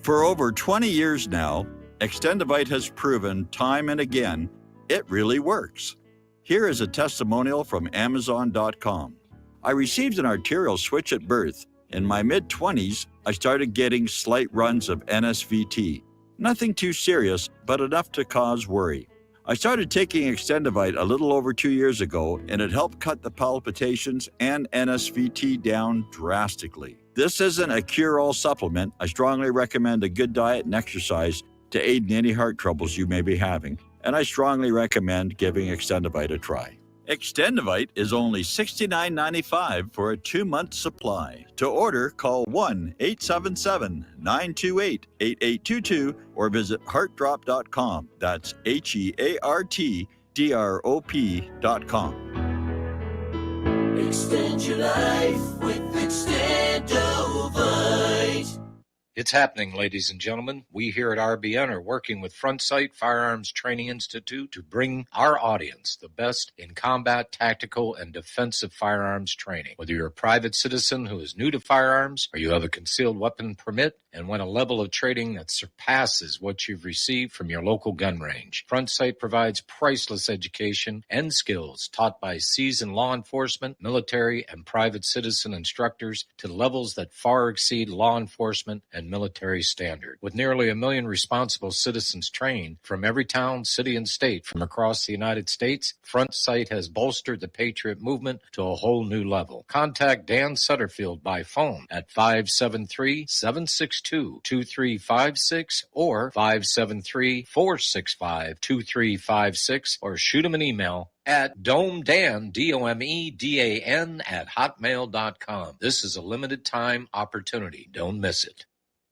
For over 20 years now, Extendivite has proven time and again it really works. Here is a testimonial from Amazon.com. I received an arterial switch at birth. In my mid-20s, I started getting slight runs of NSVT. Nothing too serious, but enough to cause worry. I started taking Extendivite a little over 2 years ago, and it helped cut the palpitations and NSVT down drastically. This isn't a cure-all supplement. I strongly recommend a good diet and exercise to aid in any heart troubles you may be having, and I strongly recommend giving Extendivite a try. Extendivite is only $69.95 for a 2-month supply. To order, call 1-877-928-8822 or visit heartdrop.com. That's HEARTDROP.com. Extend your life with Extendivite. It's happening, ladies and gentlemen. We here at RBN are working with Front Sight Firearms Training Institute to bring our audience the best in combat, tactical, and defensive firearms training. Whether you're a private citizen who is new to firearms or you have a concealed weapon permit and want a level of training that surpasses what you've received from your local gun range, Front Sight provides priceless education and skills taught by seasoned law enforcement, military, and private citizen instructors to levels that far exceed law enforcement and military standard. With nearly 1 million responsible citizens trained from every town, city, and state from across the United States, Front Sight has bolstered the Patriot movement to a whole new level. Contact Dan Sutterfield by phone at 573-762-2356 or 573-465-2356 or shoot him an email at domedan, DOMEDAN, at hotmail.com. This is a limited time opportunity. Don't miss it.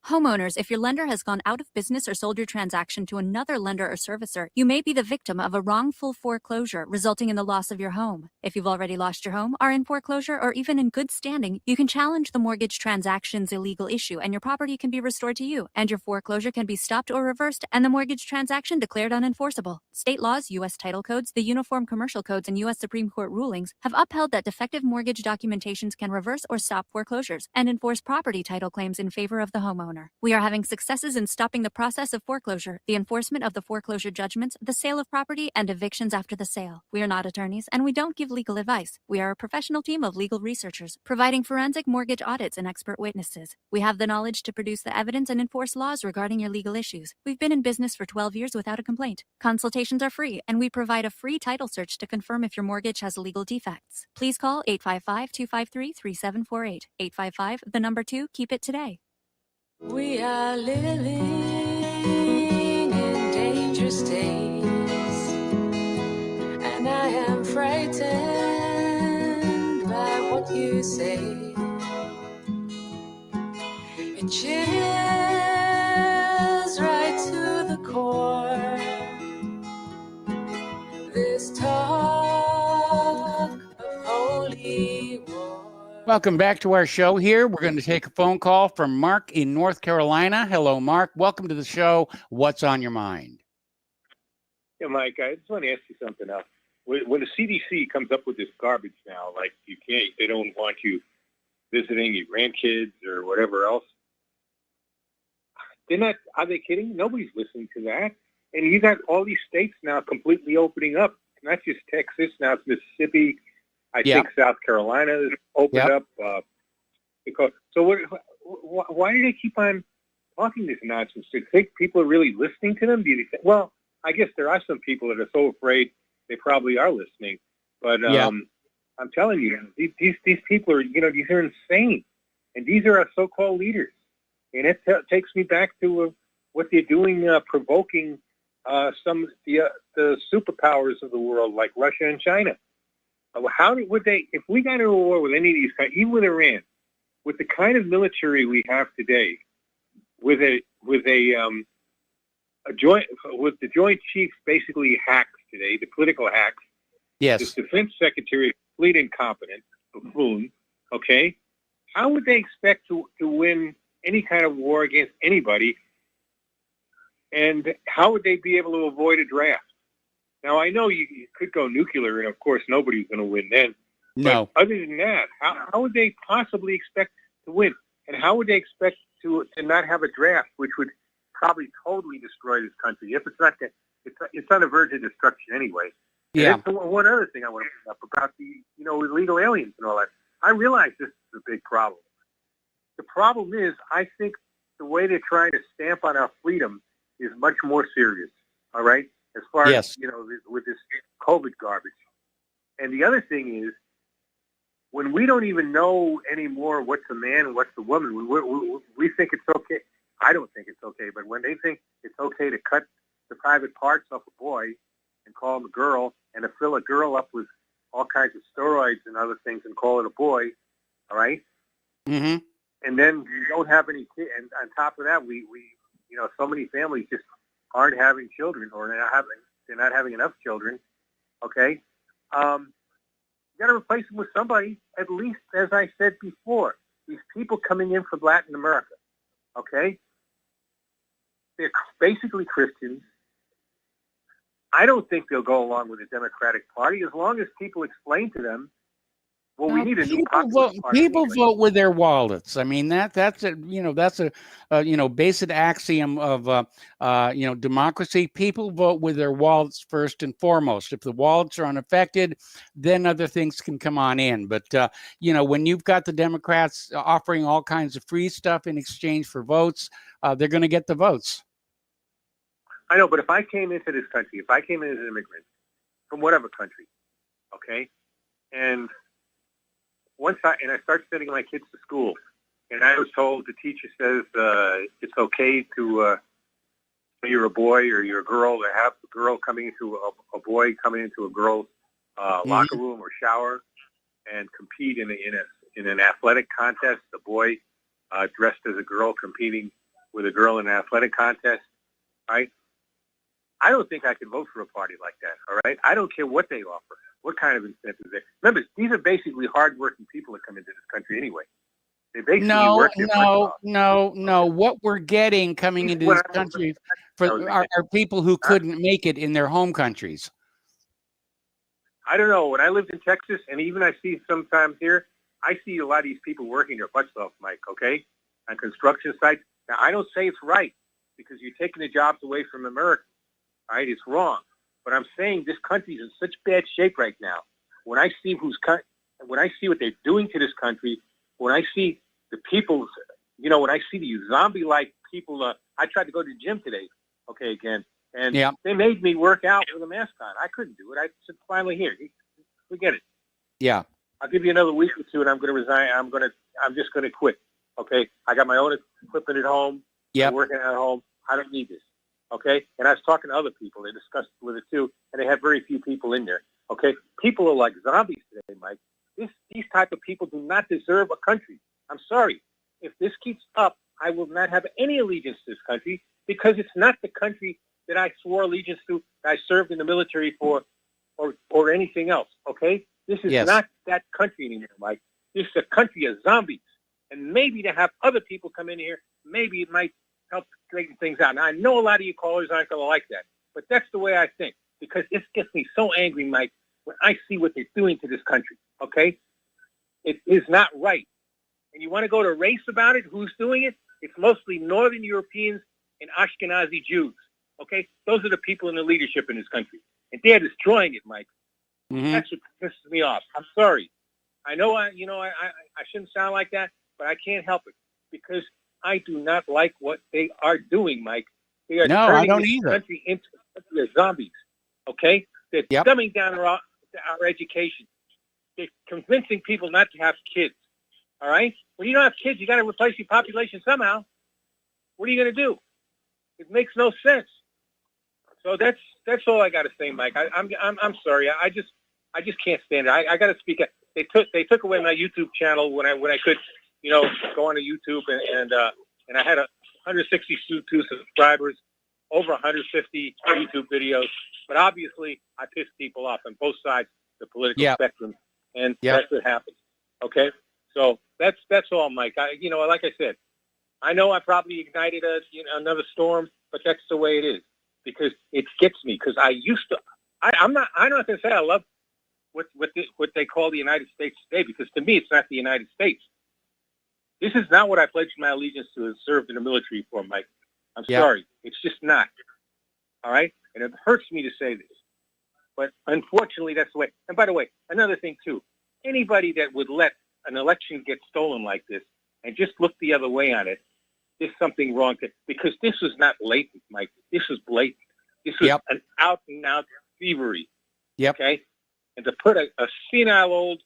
Homeowners, if your lender has gone out of business or sold your transaction to another lender or servicer, you may be the victim of a wrongful foreclosure, resulting in the loss of your home. If you've already lost your home, are in foreclosure, or even in good standing, you can challenge the mortgage transaction's illegal issue, and your property can be restored to you, and your foreclosure can be stopped or reversed, and the mortgage transaction declared unenforceable. State laws, U.S. title codes, the Uniform Commercial Codes, and U.S. Supreme Court rulings have upheld that defective mortgage documentations can reverse or stop foreclosures and enforce property title claims in favor of the homeowner. We are having successes in stopping the process of foreclosure, the enforcement of the foreclosure judgments, the sale of property, and evictions after the sale. We are not attorneys, and we don't give legal advice. We are a professional team of legal researchers, providing forensic mortgage audits and expert witnesses. We have the knowledge to produce the evidence and enforce laws regarding your legal issues. We've been in business for 12 years without a complaint. Consultations are free, and we provide a free title search to confirm if your mortgage has legal defects. Please call 855-253-3748. 855, 2, keep it today. We are living in dangerous days, and I am frightened by what you say. It chills right to the core. This talk of holy war. Welcome back to our show here. We're going to take a phone call from Mark in North Carolina. Hello, Mark. Welcome to the show. What's on your mind? Yeah, Mike, I just want to ask you something. When the CDC comes up with this garbage now, like they don't want you visiting your grandkids or whatever else. They're not. Are they kidding? Nobody's listening to that. And you got all these states now completely opening up. Not just Texas. Now it's Mississippi. I think South Carolina has opened up. Because why do they keep on talking this nonsense? Do you think people are really listening to them? Do you think? Well, I guess there are some people that are so afraid they probably are listening. But I'm telling you, these people are, these are insane. And these are our so-called leaders. And it takes me back to what they're doing, provoking some of the superpowers of the world, like Russia and China. How would they, if we got into a war with any of these countries, even with Iran, with the kind of military we have today, with the Joint Chiefs basically hacks today, the political hacks. Yes. The defense secretary is complete incompetent, buffoon. Okay, how would they expect to win any kind of war against anybody? And how would they be able to avoid a draft? Now, I know you could go nuclear, and of course nobody's going to win then. No. But other than that, how would they possibly expect to win? And how would they expect to not have a draft, which would probably totally destroy this country? If it's not, it's on the verge of destruction anyway. Yeah. And one other thing I want to bring up about the illegal aliens and all that. I realize this is a big problem. The problem is, I think the way they're trying to stamp on our freedom is much more serious. All right, as far as with this COVID garbage. And the other thing is, when we don't even know anymore what's a man and what's a woman, we think it's okay. I don't think it's okay, but when they think it's okay to cut the private parts off a boy and call him a girl, and to fill a girl up with all kinds of steroids and other things and call it a boy, all right? Mm-hmm. And then you don't have any kids. And on top of that, we so many families just aren't having children, or they're not having enough children. Okay, you got to replace them with somebody. At least, as I said before, these people coming in from Latin America. Okay, they're basically Christians. I don't think they'll go along with the Democratic Party as long as people explain to them. Well, we need a new populist party. People vote with their wallets. I mean, that's a basic axiom of democracy. People vote with their wallets first and foremost. If the wallets are unaffected, then other things can come on in. But when you've got the Democrats offering all kinds of free stuff in exchange for votes, they're going to get the votes. I know, but if I came into this country, if I came in as an immigrant from whatever country, okay, and I start sending my kids to school, and I was told the teacher says it's okay to you're a boy or you're a girl to have a girl coming into a boy coming into a girl's locker room or shower and compete in an athletic contest. The boy dressed as a girl competing with a girl in an athletic contest, right? I don't think I can vote for a party like that, all right? I don't care what they offer, what kind of incentives they... Remember, these are basically hardworking people that come into this country anyway. They basically work their butts off. No. What we're getting coming into this country are people who couldn't make it in their home countries. I don't know. When I lived in Texas, and even I see sometimes here, I see a lot of these people working their butts off, Mike, okay, on construction sites. Now, I don't say it's right because you're taking the jobs away from Americans. All right, it's wrong. But I'm saying this country's in such bad shape right now. When I see when I see what they're doing to this country, when I see the people, when I see these zombie-like people, I tried to go to the gym today, okay, again, and they made me work out with a mask on. I couldn't do it. I said, finally, here, forget it. Yeah. I'll give you another week or two, and I'm going to resign. I'm just going to quit. Okay, I got my own equipment at home. Yeah, I'm working at home. I don't need this. Okay, and I was talking to other people. They discussed with it too, and they had very few people in there. Okay, people are like zombies today, Mike. These type of people do not deserve a country. I'm sorry. If this keeps up, I will not have any allegiance to this country because it's not the country that I swore allegiance to, that I served in the military for, or anything else. Okay, this is not that country anymore, Mike. This is a country of zombies, and maybe to have other people come in here, maybe it might help straighten things out. Now, I know a lot of you callers aren't going to like that, but that's the way I think, because it gets me so angry, Mike, when I see what they're doing to this country, okay? It is not right. And you want to go to race about it, who's doing it? It's mostly Northern Europeans and Ashkenazi Jews. Okay? Those are the people in the leadership in this country. And they're destroying it, Mike. That's what pisses me off. I'm sorry. I know I shouldn't sound like that, but I can't help it because I do not like what they are doing, Mike. They are turning this country into a country of zombies. Okay? They're dumbing down our education. They're convincing people not to have kids. All right? When you don't have kids, you got to replace your population somehow. What are you going to do? It makes no sense. So that's all I got to say, Mike. I'm sorry. I just can't stand it. I got to speak. They took away my YouTube channel when I could, go on to YouTube and I had 162 subscribers, over 150 YouTube videos. But obviously, I pissed people off on both sides of the political spectrum, and that's what happened. Okay, so that's all, Mike. Like I said, I know I probably ignited another storm, but that's the way it is because it gets me. Because I'm not going to say I love what they call the United States today, because to me, it's not the United States. This is not what I pledged my allegiance to have served in the military for, Mike. I'm sorry. It's just not. All right? And it hurts me to say this. But unfortunately, that's the way. And by the way, another thing, too. Anybody that would let an election get stolen like this and just look the other way on it, there's something wrong. Because this was not latent, Mike. This was blatant. This was an out-and-out thievery. Okay? And to put a senile old,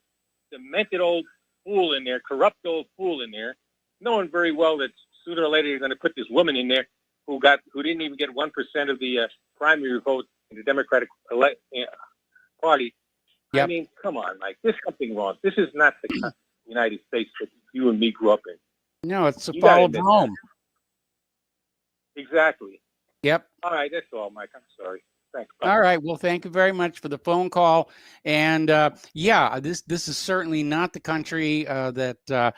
demented old fool in there, corrupt old fool in there, knowing very well that sooner or later you're going to put this woman in there who didn't even get 1% of the primary vote in the Democratic Party. I mean, come on, Mike. There's something wrong. This is not the United States that you and me grew up in. No, it's the fall of Rome. Exactly. Yep. All right, that's all, Mike. I'm sorry. Thanks. All right. Well, thank you very much for the phone call. And this is certainly not the country that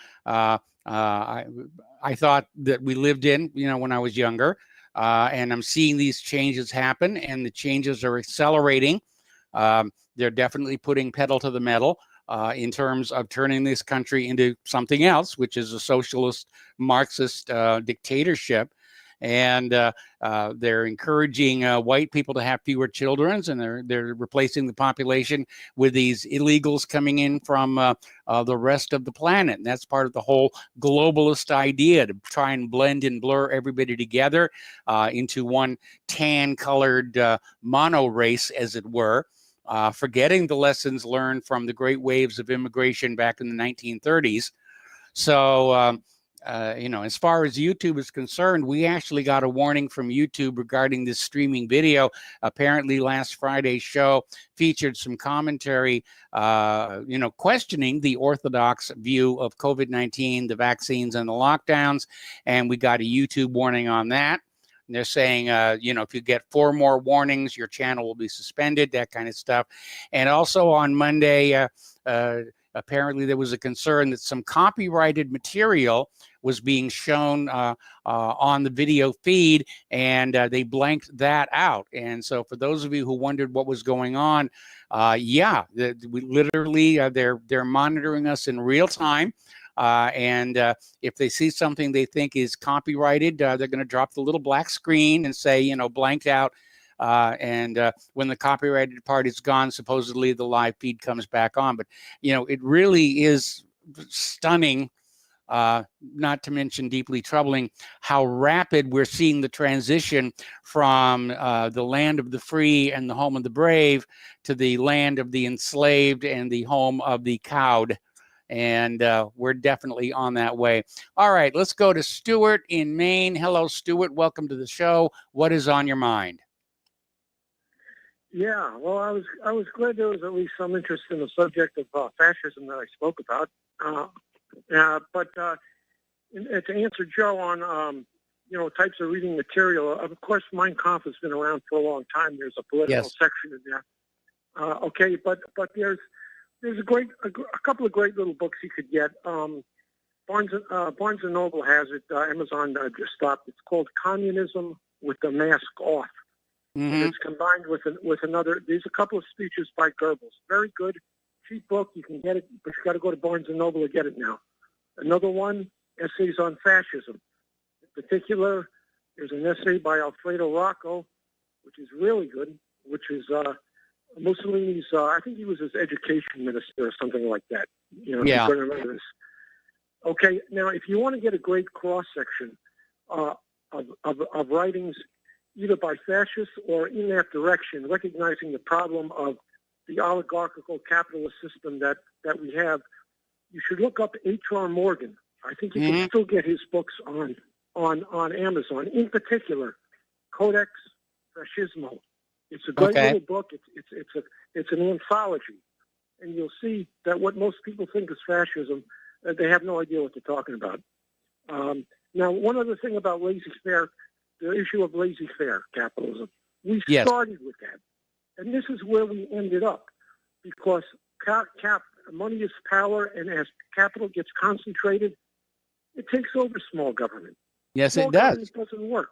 I thought that we lived in, when I was younger. And I'm seeing these changes happen, and the changes are accelerating. They're definitely putting pedal to the metal in terms of turning this country into something else, which is a socialist, Marxist dictatorship. And they're encouraging white people to have fewer children, and they're replacing the population with these illegals coming in from the rest of the planet. And that's part of the whole globalist idea, to try and blend and blur everybody together into one tan-colored mono race, as it were, forgetting the lessons learned from the great waves of immigration back in the 1930s. So, as far as YouTube is concerned, we actually got a warning from YouTube regarding this streaming video. Apparently, last Friday's show featured some commentary, questioning the orthodox view of COVID-19, the vaccines, and the lockdowns. And we got a YouTube warning on that. And they're saying, if you get 4 more warnings, your channel will be suspended, that kind of stuff. And also on Monday, apparently there was a concern that some copyrighted material was being shown on the video feed, and they blanked that out. And so for those of you who wondered what was going on, we literally, they're monitoring us in real time. And if they see something they think is copyrighted, they're going to drop the little black screen and say, blanked out. And when the copyrighted part is gone, supposedly the live feed comes back on. But, it really is stunning, not to mention deeply troubling, how rapid we're seeing the transition from the land of the free and the home of the brave to the land of the enslaved and the home of the cowed. And we're definitely on that way. All right, let's go to Stuart in Maine. Hello, Stuart. Welcome to the show. What is on your mind? Yeah, well, I was glad there was at least some interest in the subject of fascism that I spoke about. But to answer Joe on types of reading material, of course, Mein Kampf has been around for a long time. There's a political section in there. Okay, but there's a couple of great little books you could get. Barnes and Noble has it. Amazon just stopped. It's called Communism with the Mask Off. Mm-hmm. And it's combined with another. There's a couple of speeches by Goebbels. Very good, cheap book. You can get it, but you got to go to Barnes and Noble to get it now. Another one, essays on fascism. In particular, there's an essay by Alfredo Rocco, which is really good, which is Mussolini's, I think he was his education minister or something like that. You know, Yeah. if you're going to remember this. Okay, now if you want to get a great cross-section of writings, either by fascists or in that direction, recognizing the problem of the oligarchical capitalist system that we have, you should look up H.R. Morgan. I think you can still get his books on Amazon. In particular, Codex Fascismo. It's a great little book. It's an anthology, and you'll see that what most people think is fascism, they have no idea what they're talking about. Now, one other thing about laissez-faire, the issue of laissez-faire capitalism. We started with that, and this is where we ended up, because money is power, and as capital gets concentrated, it takes over small government. Yes, small it does. Government doesn't work.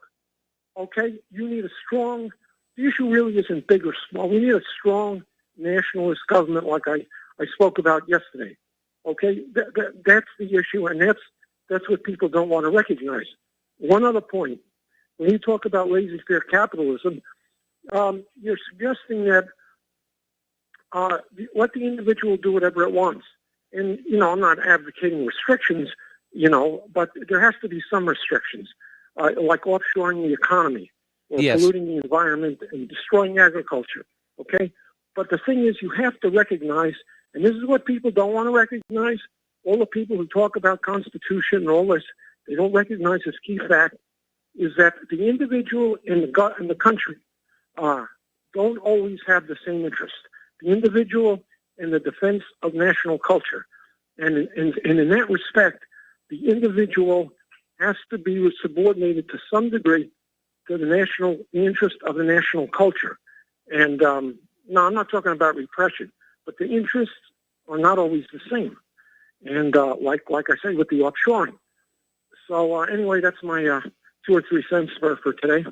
Okay, you need a strong. The issue really isn't big or small. We need a strong nationalist government, like I spoke about yesterday. Okay, that's the issue, and that's what people don't want to recognize. One other point: when you talk about laissez-faire capitalism, you're suggesting that let the individual do whatever it wants. And I'm not advocating restrictions, but there has to be some restrictions, like offshoring the economy, or polluting the environment and destroying agriculture. Okay, but the thing is, you have to recognize. And this is what people don't want to recognize. All the people who talk about Constitution and all this, they don't recognize this key fact, is that the individual and the country don't always have the same interest. The individual in the defense of national culture. And in that respect, the individual has to be subordinated to some degree to the interest of the national culture. And no, I'm not talking about repression. But the interests are not always the same, and like I say, with the offshoring. So anyway, that's my 2 or 3 cents for today,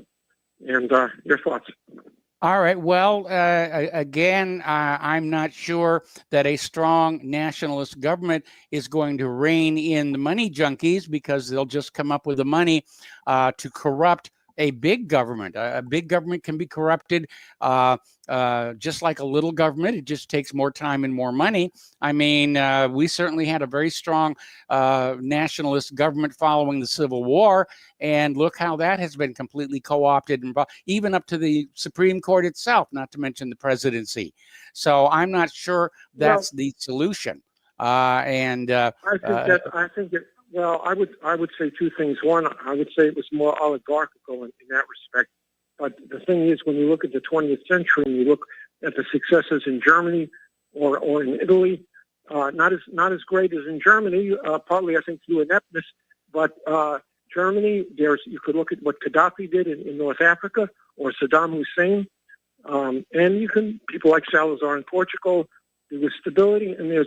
and your thoughts. All right. Well, again, I'm not sure that a strong nationalist government is going to rein in the money junkies, because they'll just come up with the money to corrupt a big government. A big government can be corrupted just like a little government. It just takes more time and more money. I mean, we certainly had a very strong nationalist government following the Civil War, and look how that has been completely co-opted, and even up to the Supreme Court itself, not to mention the presidency. So I'm not sure that's the solution. I think it. Well, I would say 2 things. One, I would say it was more oligarchical in that respect. But the thing is, when you look at the 20th century and you look at the successes in Germany or in Italy, not as great as in Germany, partly I think through ineptness, but Germany, you could look at what Gaddafi did in North Africa, or Saddam Hussein, and people like Salazar in Portugal. There was stability, and the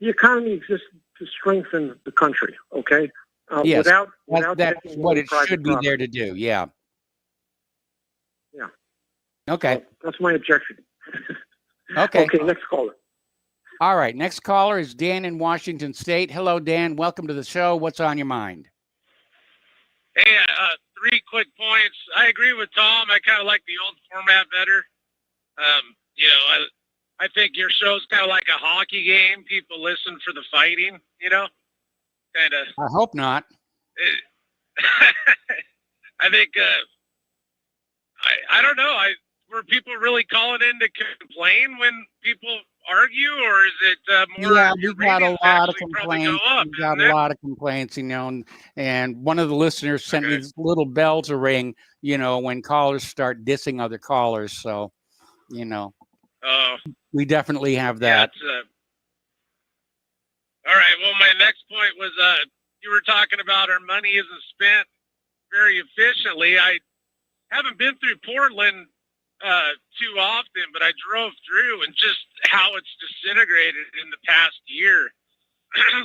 economy exists to strengthen the country, okay? Yes, without that's taking what away it private should be property. there to do, yeah. Yeah. Okay. So that's my objection. Okay. Okay, next caller. All right, next caller is Dan in Washington State. Hello, Dan. Welcome to the show. What's on your mind? Hey, 3 quick points. I agree with Tom. I kind of like the old format better. I think your show's kind of like a hockey game. People listen for the fighting, kind of. I hope not. I think, I don't know. Were people really calling in to complain when people argue, or is it more? Yeah, we've got a lot of complaints. We've got a lot of complaints, and one of the listeners sent me this little bell to ring, when callers start dissing other callers. So, we definitely have that. All right. Well, my next point was you were talking about our money isn't spent very efficiently. I haven't been through Portland too often, but I drove through, and just how it's disintegrated in the past year.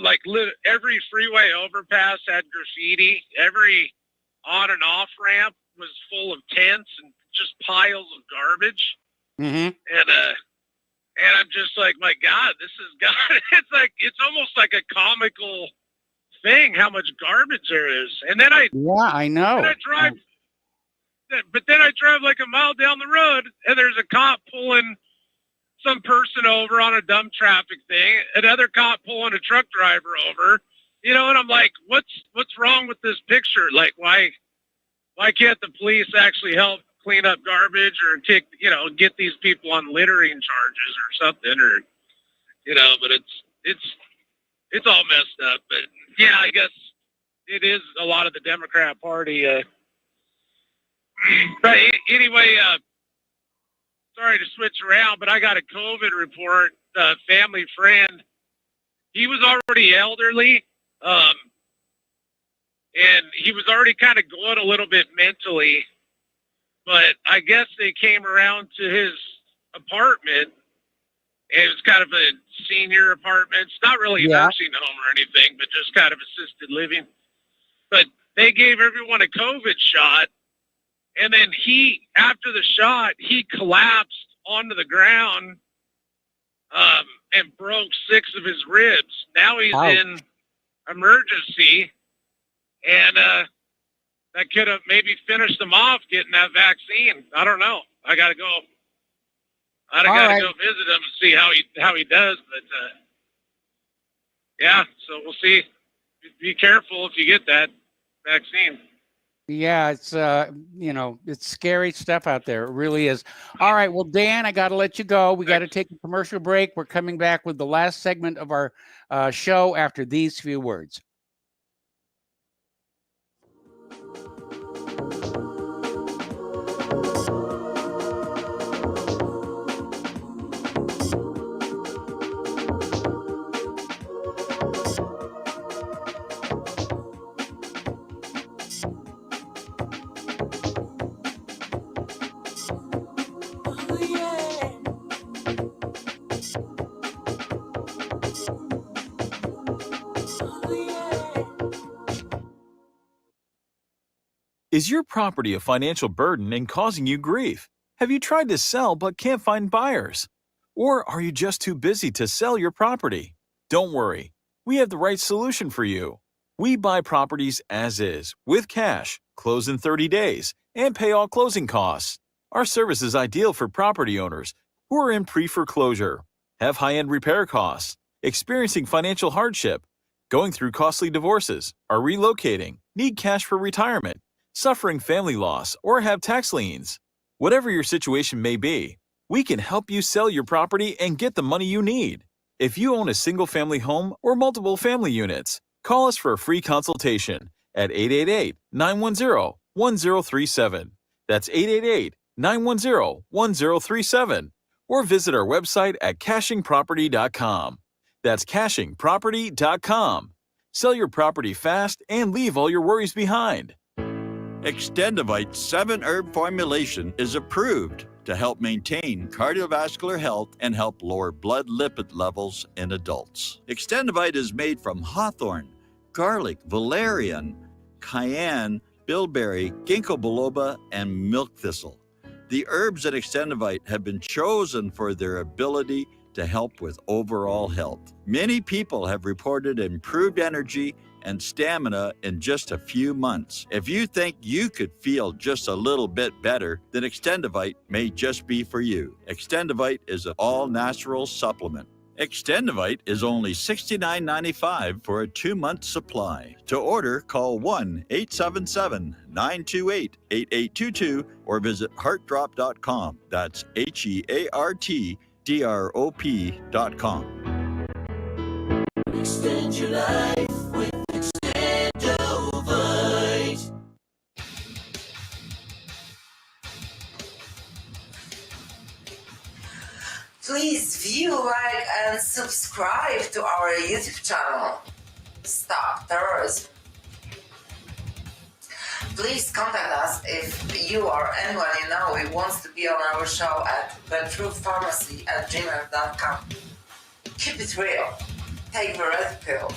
Like every freeway overpass had graffiti. Every on and off ramp was full of tents and just piles of garbage. Mm-hmm. And And I'm just like, my God, this is God. It's almost like a comical thing how much garbage there is. And then I know. But then I drive like a mile down the road, and there's a cop pulling some person over on a dumb traffic thing, another cop pulling a truck driver over, and I'm like, what's wrong with this picture? Like, why can't the police actually help clean up garbage or get these people on littering charges or something, or but it's all messed up. But yeah, I guess it is a lot of the Democrat Party. But anyway, sorry to switch around, but I got a COVID report. Family friend, he was already elderly, and he was already kind of going a little bit mentally. But I guess they came around to his apartment. And it was kind of a senior apartment. It's not really a nursing home or anything, but just kind of assisted living. But they gave everyone a COVID shot. And then after the shot, he collapsed onto the ground and broke 6 of his ribs. Now he's in emergency. And that could have maybe finished him off getting that vaccine. I don't know. I got to go. I got to go visit him and see how he does. But yeah, so we'll see. Be careful if you get that vaccine. Yeah, it's it's scary stuff out there. It really is. All right, well, Dan, I got to let you go. We got to take a commercial break. We're coming back with the last segment of our show after these few words. Is your property a financial burden and causing you grief? Have you tried to sell but can't find buyers? Or are you just too busy to sell your property? Don't worry, we have the right solution for you. We buy properties as is, with cash, close in 30 days, and pay all closing costs. Our service is ideal for property owners who are in pre-foreclosure, have high-end repair costs, experiencing financial hardship, going through costly divorces, are relocating, need cash for retirement, suffering family loss, or have tax liens. Whatever your situation may be, we can help you sell your property and get the money you need. If you own a single-family home or multiple family units, call us for a free consultation at 888-910-1037. That's 888-910-1037. Or visit our website at cashingproperty.com. That's cashingproperty.com. Sell your property fast and leave all your worries behind. Extendivite 7-herb formulation is approved to help maintain cardiovascular health and help lower blood lipid levels in adults. Extendivite is made from hawthorn, garlic, valerian, cayenne, bilberry, ginkgo biloba, and milk thistle. The herbs in Extendivite have been chosen for their ability to help with overall health. Many people have reported improved energy and stamina in just a few months. If you think you could feel just a little bit better, then Extendivite may just be for you. Extendivite is an all-natural supplement. Extendivite is only $69.95 for a 2-month supply. To order, call 1-877-928-8822 or visit heartdrop.com. That's HEARTDROP.com. Extend your life with Extendivite. Please view, like, and subscribe to our YouTube channel. Stop Terrorism. Please contact us if you or anyone you know who wants to be on our show at thetruthpharmacy@gmail.com. Keep it real. Take the red pill.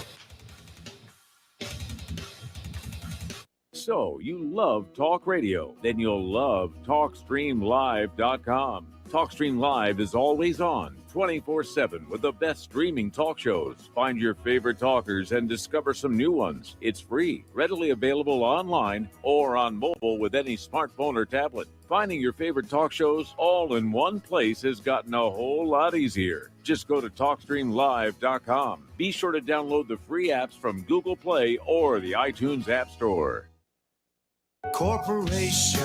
So you love talk radio? Then you'll love TalkStreamLive.com. TalkStream Live is always on, 24/7 with the best streaming talk shows. Find your favorite talkers and discover some new ones. It's free, readily available online or on mobile with any smartphone or tablet. Finding your favorite talk shows all in one place has gotten a whole lot easier. Just go to TalkStreamLive.com. Be sure to download the free apps from Google Play or the iTunes App Store. Corporations,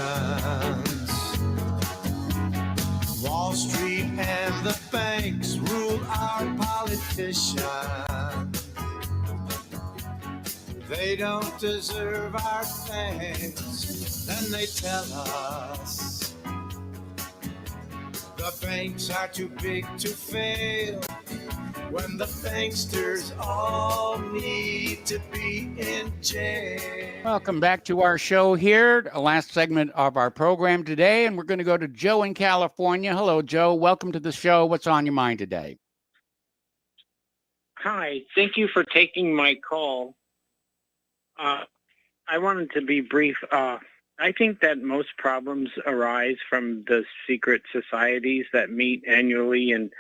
Wall Street and the banks rule our politicians. They don't deserve our thanks, then they tell us the banks are too big to fail, when the banksters all need to be in jail. Welcome back to our show here, the last segment of our program today, and we're going to go to Joe in California. Hello, Joe. Welcome to the show. What's on your mind today? Hi. Thank you for taking my call. I wanted to be brief. I think that most problems arise from the secret societies that meet annually and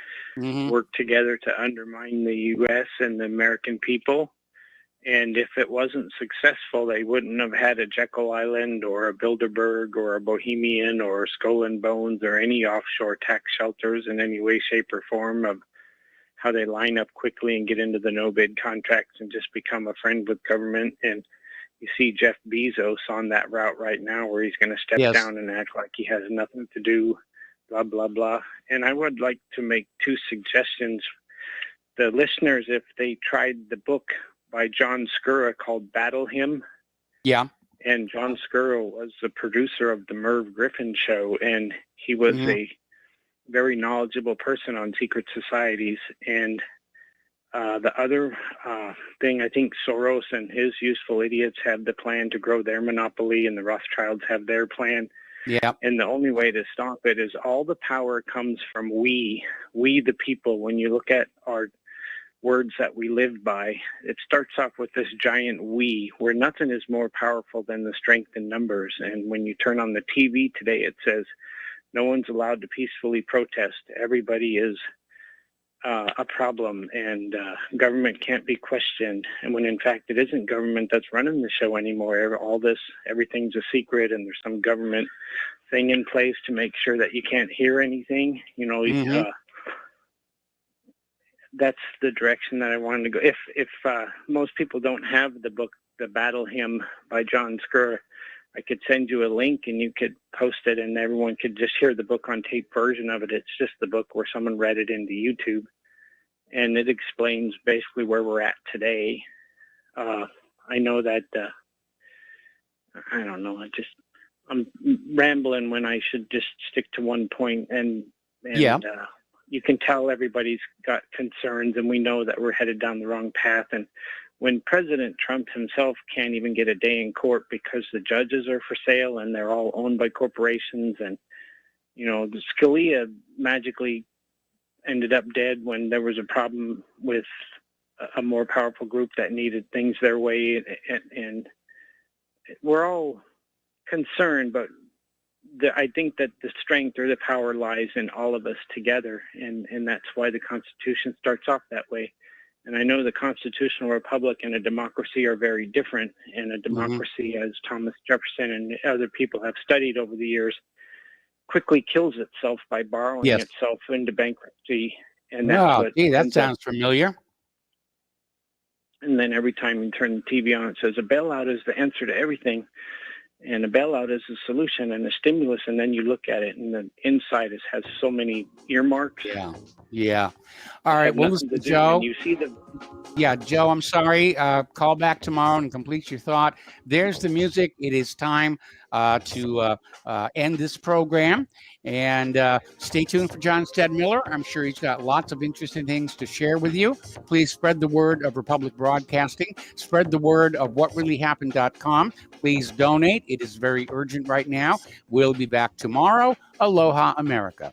work together to undermine the U.S. and the American people. And if it wasn't successful, they wouldn't have had a Jekyll Island or a Bilderberg or a Bohemian or Skull and Bones or any offshore tax shelters in any way, shape, or form of how they line up quickly and get into the no-bid contracts and just become a friend with government. And you see Jeff Bezos on that route right now where he's going to step down and act like he has nothing to do, blah, blah, blah. And I would like to make two suggestions. The listeners, if they tried the book by John Skura called Battle Hymn. Yeah. And John Skura was the producer of the Merv Griffin show, and he was a very knowledgeable person on secret societies. And the other thing, I think Soros and his useful idiots have the plan to grow their monopoly, and the Rothschilds have their plan. Yeah. And the only way to stop it is all the power comes from we the people. When you look at our words that we live by, it starts off with this giant we, where nothing is more powerful than the strength in numbers. And when you turn on the TV today, it says no one's allowed to peacefully protest. Everybody is a problem, and government can't be questioned. And when in fact it isn't government that's running the show anymore. All this, everything's a secret, and there's some government thing in place to make sure that you can't hear anything. You know, that's the direction that I wanted to go. If most people don't have the book, The Battle Hymn by John Skura, I could send you a link and you could post it and everyone could just hear the book on tape version of it. It's just the book where someone read it into YouTube, and it explains basically where we're at today. I know that, I don't know, I'm rambling when I should just stick to one point, and you can tell everybody's got concerns, and we know that we're headed down the wrong path. And when President Trump himself can't even get a day in court because the judges are for sale and they're all owned by corporations, and, you know, Scalia magically ended up dead when there was a problem with a more powerful group that needed things their way. And we're all concerned, but I think that the strength or the power lies in all of us together, and that's why the Constitution starts off that way. And I know the constitutional republic and a democracy are very different, and a democracy, as Thomas Jefferson and other people have studied over the years, quickly kills itself by borrowing itself into bankruptcy. And that's that sounds familiar. And then every time you turn the TV on, it says a bailout is the answer to everything. And a bailout is a solution and a stimulus, and then you look at it, and the inside has so many earmarks. Yeah. All right. Well, listen, Joe. You see the. Yeah, Joe. I'm sorry. Call back tomorrow and complete your thought. There's the music. It is time to end this program, and stay tuned for John Stedmiller. I'm sure he's got lots of interesting things to share with you. Please spread the word of Republic Broadcasting. Spread the word of whatreallyhappened.com. Please donate. It is very urgent right now. We'll be back tomorrow. Aloha, America.